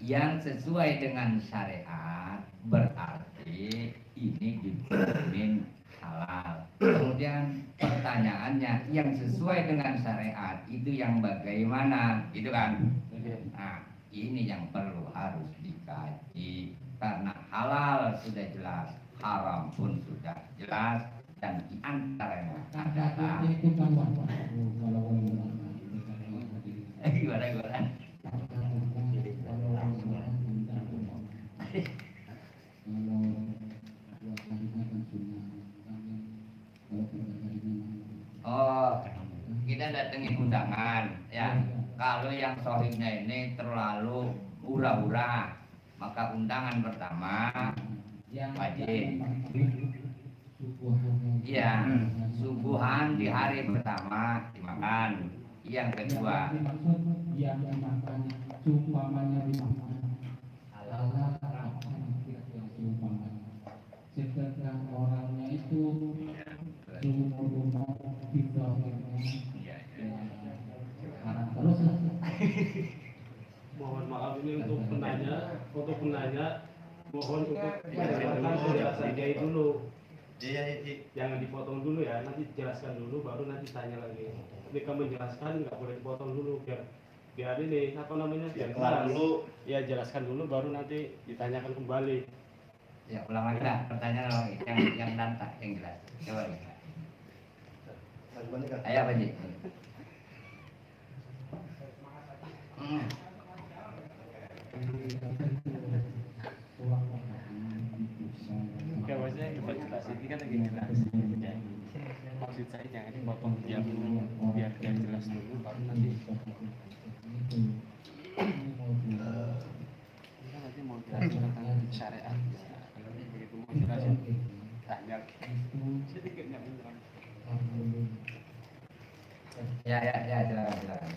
Yang sesuai dengan syariat berarti ini dijamin halal. Kemudian pertanyaannya, yang sesuai dengan syariat itu yang bagaimana, gitu kan? Nah, ini yang perlu harus dikaji karena halal sudah jelas, haram pun sudah jelas, dan di antaranya adalah itu kan kalau gimana? Oh, kita datengin undangan, ya. Kalau yang sohibnya ini terlalu hura-hura, maka undangan pertama wajib. Iya, subuhan di hari pertama dimakan. Yang kedua, yang dimakan seumpamanya dimakan halal sedangkan orangnya itu seumur haram terus lah. mohon maaf ini untuk penanya mohon untuk mendengarkan penjelasan Kiai dulu. Jangan dipotong dulu ya, nanti jelaskan dulu baru nanti tanya lagi. Ketika menjelaskan nggak boleh dipotong dulu biar ini apa namanya biar Kelar jelas. dulu. Ya jelaskan dulu baru nanti ditanyakan kembali. ya ulang lagi dah pertanyaan lagi yang nantang yang jelas. Coba lagi. Ayo Pak Ji. Oke, maksudnya coba jelasin, ini kan lagi jelasin ya. Maksud saya jangan dipotong jam dulu, biar dia jelas dulu, baru nanti kita nanti mau jelasin tentang syariat. Kalau begitu mau jelasin, tanya sedikit nggak beneran. Ya, silakan.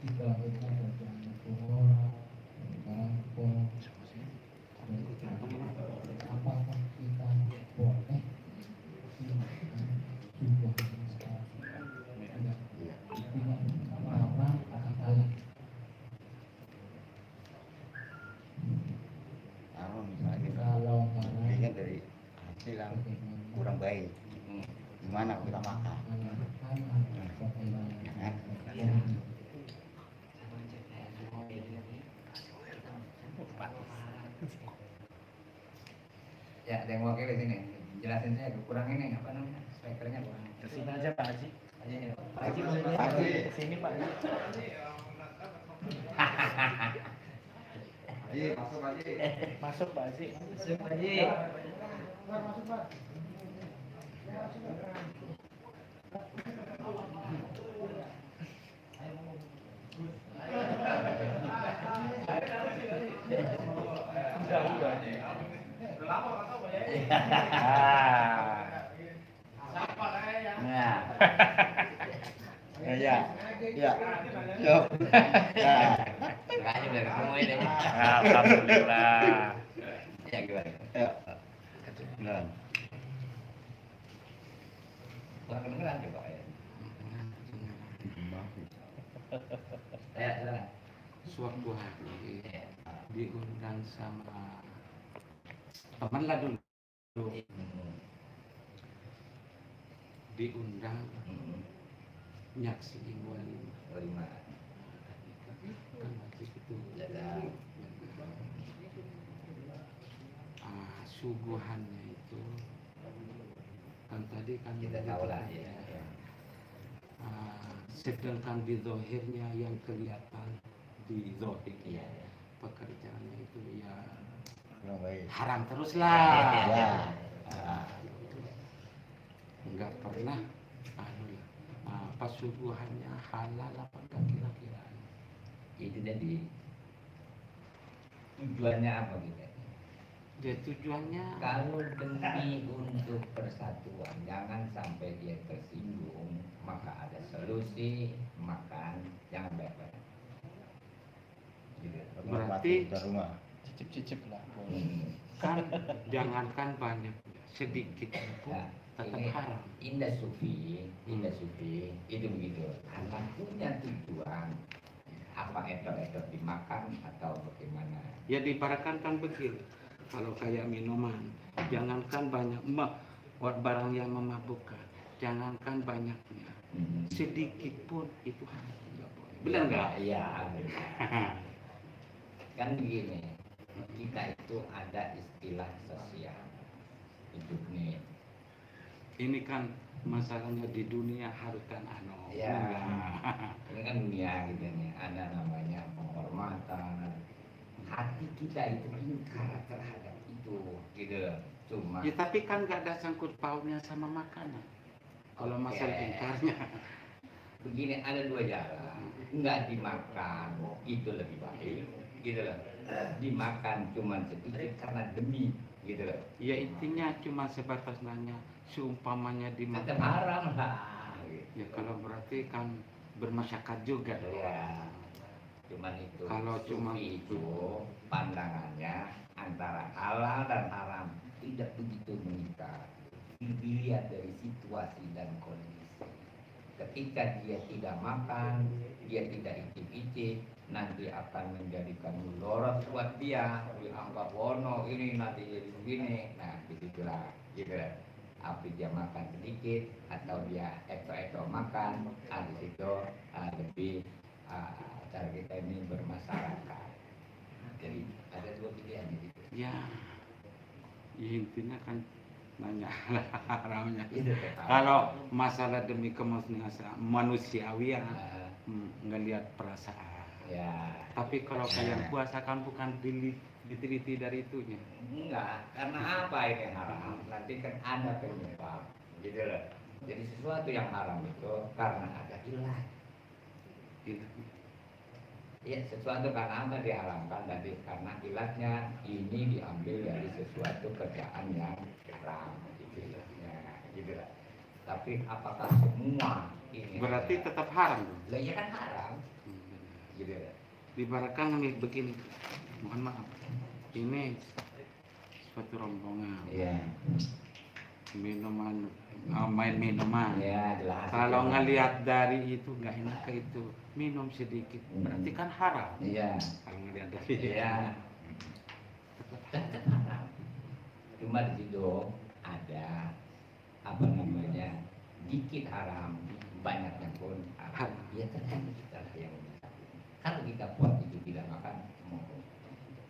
Kita apakah kita boleh kalau Ini dari hasil yang kurang baik. Gimana kita makan? Ya, ada yang wakil di sini. Jelasin saya kurang ini apa namanya? Speakernya kurang. Kesini aja Pak Haji. Pak Haji, Pak Haji. kesini Pak Haji. Masuk aja. Masuk Pak Haji. Masuk Haji. Nah. Ya. Yuk. Makanya udah ketemu ini. Alhamdulillah. Ya gimana? Ya. Nah. Kurang kedengeran coba ya. Ya, silakan. Suatu hari diundang sama teman lah dulu, diundang nyaksiin walimah kan waktu itu suguhannya itu kan tadi kan Kita tahu lah ya. sedangkan di zohirnya yang kelihatan di zohir Iya. pekerjaannya itu ya Kurang baik. haram terus lah. Ya. Enggak pernah pas suguhannya halal apa enggak kira-kira. Itu jadi tujuannya apa gitu? Dia tujuannya Kalau demi untuk persatuan, jangan sampai dia tersinggung, maka ada solusi makan jangan banyak-banyak. Gitu. Berarti Ke rumah. Cicip-cicip lah. kan jangankan banyak, sedikit pun Nah, tetap ini haram. indah sufi itu begitu. Karena punya tujuan apa etor-etor dimakan atau bagaimana. Ya diibaratkan kan begini, kalau kayak minuman, jangankan banyak barang yang memabukkan, jangankan banyaknya, sedikit pun itu haram. Benar nggak? Iya. Kan begini, kita itu ada istilah sosial hidup nih. Ini kan masalahnya di dunia harus kan Ya, ini kan dunia gitu nih, ada namanya penghormatan. Hati kita itu ingkar terhadap itu, gitu. Cuma Ya tapi kan nggak ada sangkut pautnya sama makanan. Kalau Oke. masalah ingkarnya, begini, ada dua jalan. Nggak dimakan itu lebih baik, gitu loh. Dimakan cuma sedikit karena demi, gitu loh. ya intinya cuma sebatas nanya, seumpamanya Kata dimakan. haram lah. Gitu. Ya kalau berarti kan bermasyarakat juga dong. Ya, cuman itu. Kalau cuma Sufi itu pandangannya antara halal dan haram tidak begitu mengikat. Dilihat dari situasi dan kondisi. Ketika dia tidak makan, dia tidak icip-icip, nanti akan menjadikan mudarat buat dia. Dianggap wono ini nanti jadi begini. Nah, begitulah, gitu. Tapi dia makan sedikit atau dia eto-eto makan, di situ lebih cara kita ini bermasyarakat. Jadi ada dua pilihan gitu. ya intinya kan nanya haramnya. Itu tetap. Kalau masalah demi kemanusiaan manusiawian Ah, ngelihat perasaan. ya. Tapi kalau kayak puasa kan bukan diteliti dari itunya. Enggak, karena apa ini haram? Nanti kan ada penyebab, gitu loh. Jadi sesuatu yang haram itu karena ada ilah. Ya, sesuatu karena apa diharamkan tadi? Karena ilahnya ini diambil dari sesuatu kerjaan yang haram, gitu ilahnya, gitu lah. Tapi apakah semua ini Berarti adalah- tetap haram dong. Lah iya kan haram, gitu lah. Diibaratkan begini, mohon maaf, ini suatu rombongan Iya, minuman, main minuman. iya jelas. Kalau ngelihat dari itu nggak enak ke itu, minum sedikit, berarti kan haram. Iya. Kalau ngelihat dari Iya. Tetap haram. Cuma di situ ada apa namanya dikit haram, banyaknya pun haram. Ya tergantung kita lah yang menyikapi. Kalau kita buat itu tidak makan, monggo.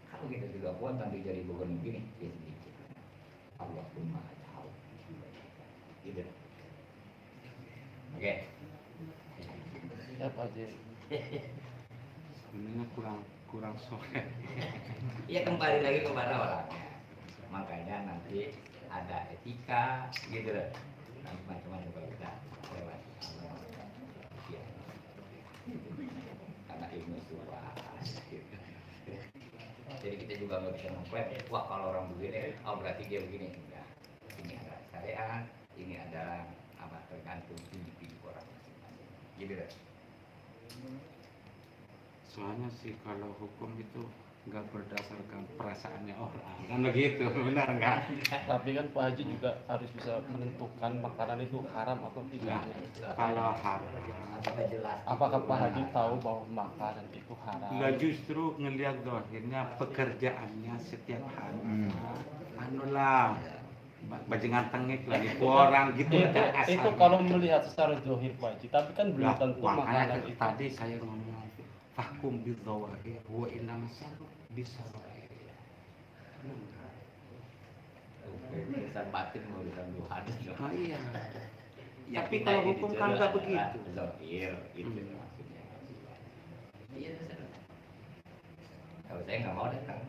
Kalau kita tidak buat nanti jadi bukan begini, ya sedikit. Allah pun maha tahu. Gitu. Oke. Ya Pak Haji. sebenarnya kurang sore. Ya kembali lagi kepada orangnya. Makanya nanti ada etika gitu loh. Nanti macam-macam kalau kita lewat ya. Karena ilmu surah gitu. Jadi kita juga nggak bisa mengklaim, wah kalau orang begini, oh berarti dia begini. Enggak. Ini adalah syariat, ini adalah apa tergantung individu orang masing-masing. Gitu loh. Soalnya sih kalau hukum itu nggak berdasarkan perasaannya orang, kan begitu, benar nggak? Tapi kan Pak Haji juga harus bisa menentukan makanan itu haram atau tidak. Kalau haram, Sudah jelas. Apakah Pak Haji tahu bahwa makanan itu haram? nggak justru ngelihat dohirnya pekerjaannya setiap hari. Anulah, bajengan tengik lagi orang gitu. Itu kalau melihat secara zohir Pak Haji, tapi kan belum Lah, tentu makanya makanan itu. tadi saya ngomong tahkum bidzawahir wa innama syar'u bisawahir. Urusan batin mau urusan Tuhan. Oh iya. Ya, Tapi kita kalau ini hukum jodoh kan nggak adalah begitu. Zahir itu maksudnya. Iya, betul. Kalau saya nggak mau datang.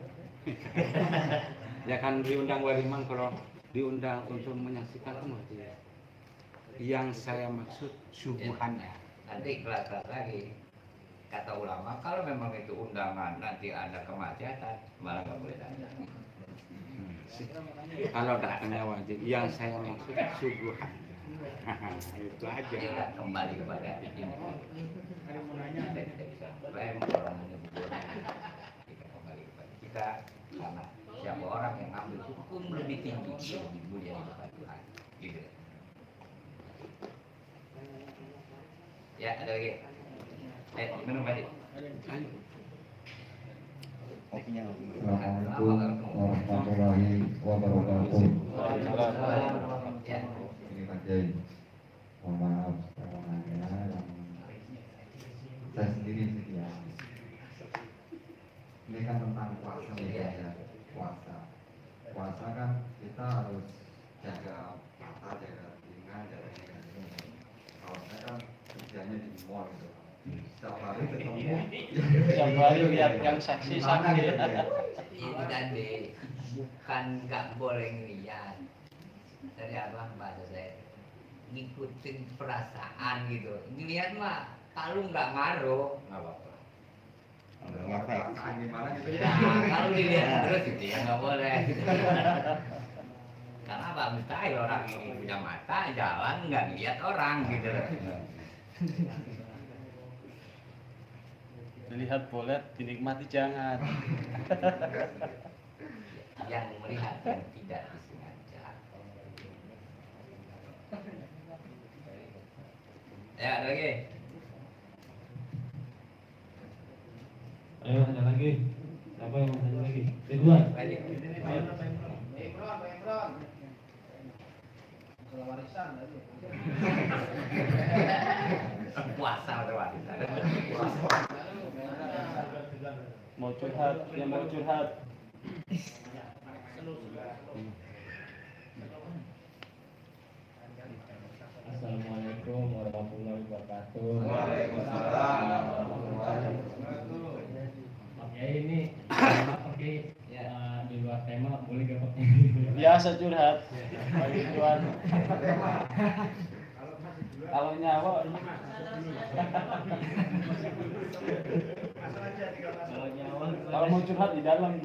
Ya kan diundang walimang, kalau diundang untuk menyaksikan kan ya. Yang saya maksud subuhannya. Nanti kelas lagi kata ulama kalau memang itu undangan nanti ada kemaksiatan malah nggak boleh datang. Kalau datangnya wajib. Yang saya maksud subuhannya. Itu aja. Kita kembali kepada ini. Kita tidak bisa klaim orang menyebut. Kita kembali kepada kita karena siapa orang yang ambil hukum lebih tinggi dia lebih mulia di depan Tuhan. Gitu. Ya ada lagi. Minum Pak Haji. Ayo. Kopinya. Assalamualaikum warahmatullahi wabarakatuh. Ya. Ini Pak Jai, mohon maaf permohonannya yang saya sendiri sih ya. Ini kan tentang puasa nih ya, puasa. Puasa kan kita harus jaga mata, jaga telinga, jaga ini. Kalau saya kan kerjanya di mall gitu. Setiap hari ketemu. Yang baru lihat yang saksi Gimana saksi. gitu ya? Ini tadi bukan nggak boleh ngeliat. Dari apa bahasa saya ngikutin perasaan gitu. Ngeliat mah kalau nggak ngaruh nggak apa-apa. Nggak perasaan gimana gitu ya? Nah, kalau dilihat terus gitu ya nggak boleh. Karena apa? Mustahil orang ini punya mata jalan nggak ngeliat orang gitu. Dilihat boleh, dinikmati jangan. Yang melihat yang tidak disengaja. Ya ada lagi. Ayo ada lagi. Siapa yang mau tanya lagi? Ridwan. Lagi. Puasa atau warisan. Mau curhat, yang mau curhat. Assalamualaikum warahmatullahi wabarakatuh. Waalaikumsalam warahmatullahi wabarakatuh. Pak Kiai ini pakai Ya. masa curhat. Bagi Tuhan. Kalau nyawa kalau mau curhat di dalam.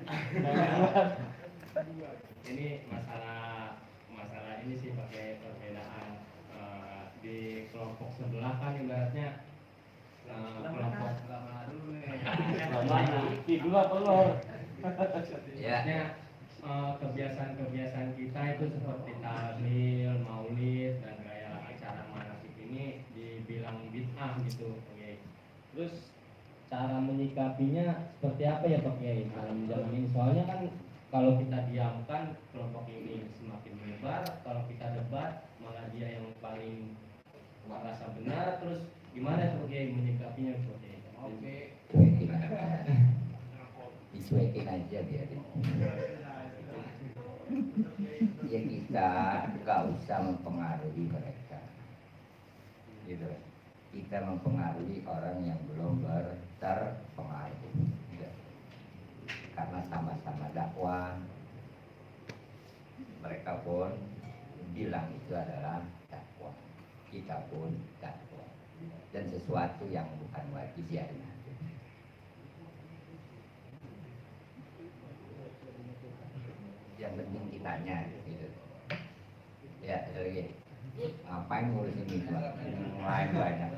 Ini masalah ini sih pakai perbedaan di kelompok sebelah kan ibaratnya kelompok Tidur telur. ya kebiasaan-kebiasaan kita itu seperti tahlil, maulid dan kayak acara manasik ini dibilang bid'ah gitu. Oke. Terus cara menyikapinya seperti apa ya Pak Kiai dalam zaman ini? Soalnya kan kalau kita diamkan kelompok ini semakin melebar, kalau kita debat malah dia yang paling merasa benar. Terus gimana Pak Kiai menyikapinya Pak Kiai? Oke. Dicuekin aja biarin. Ya kita gak usah mempengaruhi mereka, gitu. Kita mempengaruhi orang yang belum terpengaruh, gitu. Karena sama-sama dakwah, mereka pun bilang itu adalah dakwah, kita pun dakwah, dan sesuatu yang bukan wajib biarin aja. Yang penting kitanya gitu. Ya, lagi ngapain ngurusin itu? Yang lain banyak.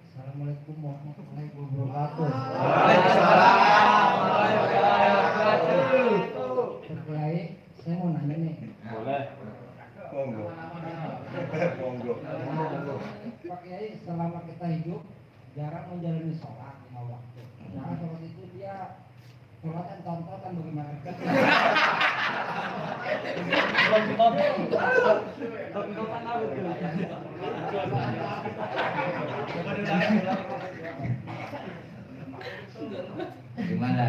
Assalamualaikum warahmatullahi wabarakatuh. Pak Kiai, saya mau nanya nih. Boleh. Monggo. Pak Kiai, selama kita hidup jarang menjalani sholat lima waktu. Nah, sholat itu dia sholatnya tonton bagaimana? Gimana?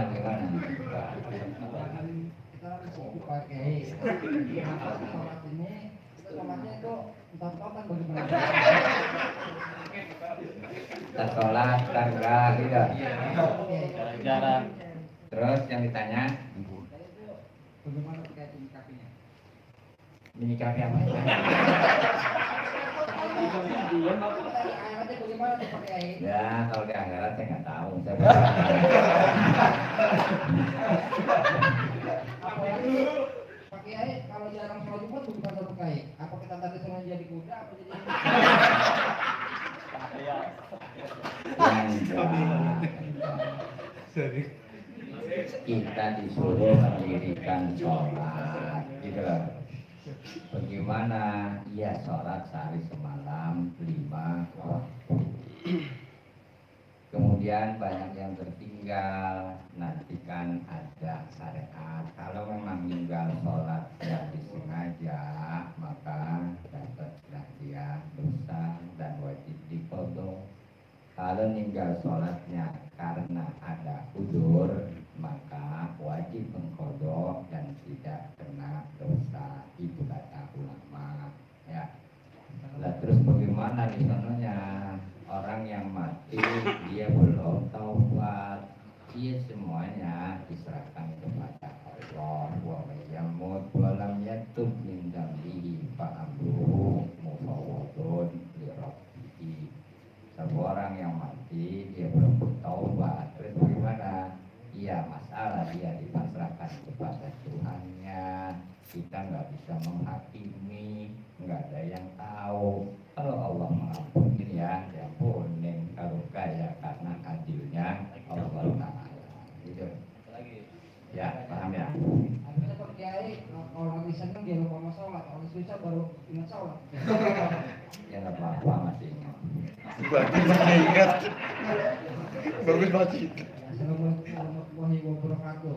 Kita harus Pak Kiai. Sholat ini sholatnya itu tonton bagaimana? Kita sholat tanggal gitu. Jarang. Terus yang ditanya Bagaimana terkait menyikapinya? menyikapi apa? Ayatnya bagaimana tuh Pak Kiai? Ya kalau di anggaran saya nggak tahu. Apalagi Pak Kiai kalau jarang sholat Jumat bukan satu Kiai. Apa kita tadi sengaja jadi kuda apa jadi? Kita disuruh mendirikan sholat, gitu loh. Bagaimana? Ya sholat sehari semalam 5 waktu. Kemudian banyak yang tertinggal. Nanti kan ada syariat. Kalau memang tinggal sholat yang disengaja, maka dapatlah dia dosa dan wajib diqodho. Kalau ninggal sholatnya karena ada udzur, maka wajib mengqodho dan tidak kena dosa. Itu kata ulama. Ya. Lah terus bagaimana di sananya? Orang yang mati dia belum taubat, dia semuanya diserahkan kepada Allah. Wa may yamut wa lam yatub min dzambihi fa amruhu mufawwadun li rabbih. Seorang yang mati dia belum bertaubat, terus bagaimana? Iya, masalah dia dipasrahkan kepada Tuhannya. Kita nggak bisa menghakimi, nggak ada yang tahu. Kalau Allah mengampuni ya diampunin. Kalau kaya karena adilnya Allah Taala. Gitu. Ya, paham ya? Akhirnya Pak Kiai kalau lagi seneng dia lupa sama sholat, kalau susah baru ingat sholat. Ya nggak apa-apa masih ingat. Bagus banget. Assalamualaikum warahmatullahi wabarakatuh.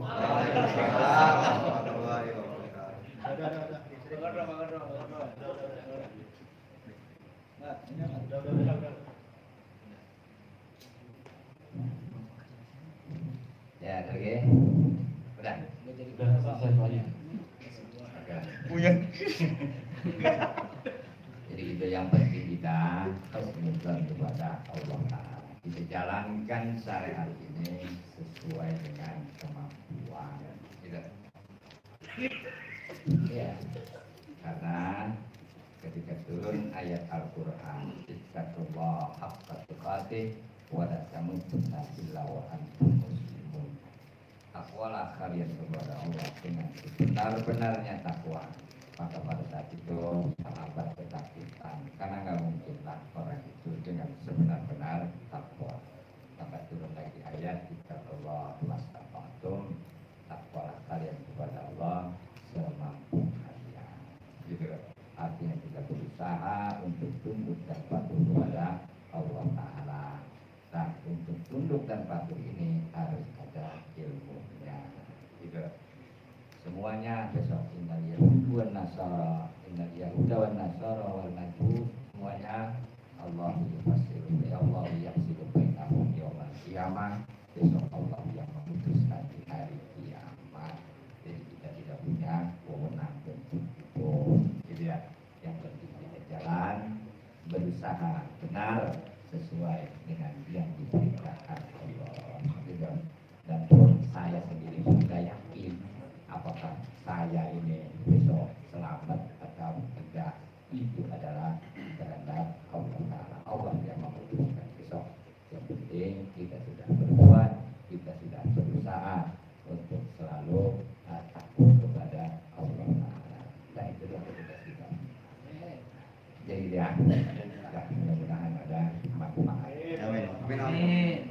Ya, oke. Udah. Punya. Jadi itu yang penting kita husnuzon kepada Allah Taala. menjalankan syariat ini sesuai dengan kemampuan. Gitu. Ya, karena ketika turun ayat Al-Quran, ittaqullah haqqa tuqatih wa la tamutunna illa wa antum muslimun. Takwalah kalian kepada Allah dengan sebenar-benarnya takwa. Maka pada saat itu sahabat ketakutan, karena nggak mungkinlah orang itu dengan sebenar-benar takwa. Maka turun lagi ayat ittaqullah mastata'tum, takwalah kalian kepada Allah semampu kalian. Gitu. Artinya kita berusaha untuk tunduk dan patuh kepada Allah Ta'ala. Nah, untuk tunduk dan patuh ini harus ada ilmunya. Gitu. Semuanya besok innal yahuda wan nasara, innal yahuda wan nasara wal majus, semuanya Allah yufasiru, Allah yafsiru bainahum yaumal qiyamah. Besok Allah yang memutuskan di hari kiamat. Jadi kita tidak punya wewenang untuk itu. Jadi ya, yang penting kita jalan berusaha benar sesuai dengan yang diperintahkan Allah. Gitu. Dan saya sendiri sudah yakin apakah saya ini besok selamat atau tidak, itu adalah kehendak Allah Ta'ala. Allah yang memutuskan besok. Yang penting kita sudah berbuat, kita sudah berusaha untuk selalu takut kepada Allah Ta'ala. Dan itulah tugas kita. Jadi ya, mudah-mudahan ada manfaat. Amin.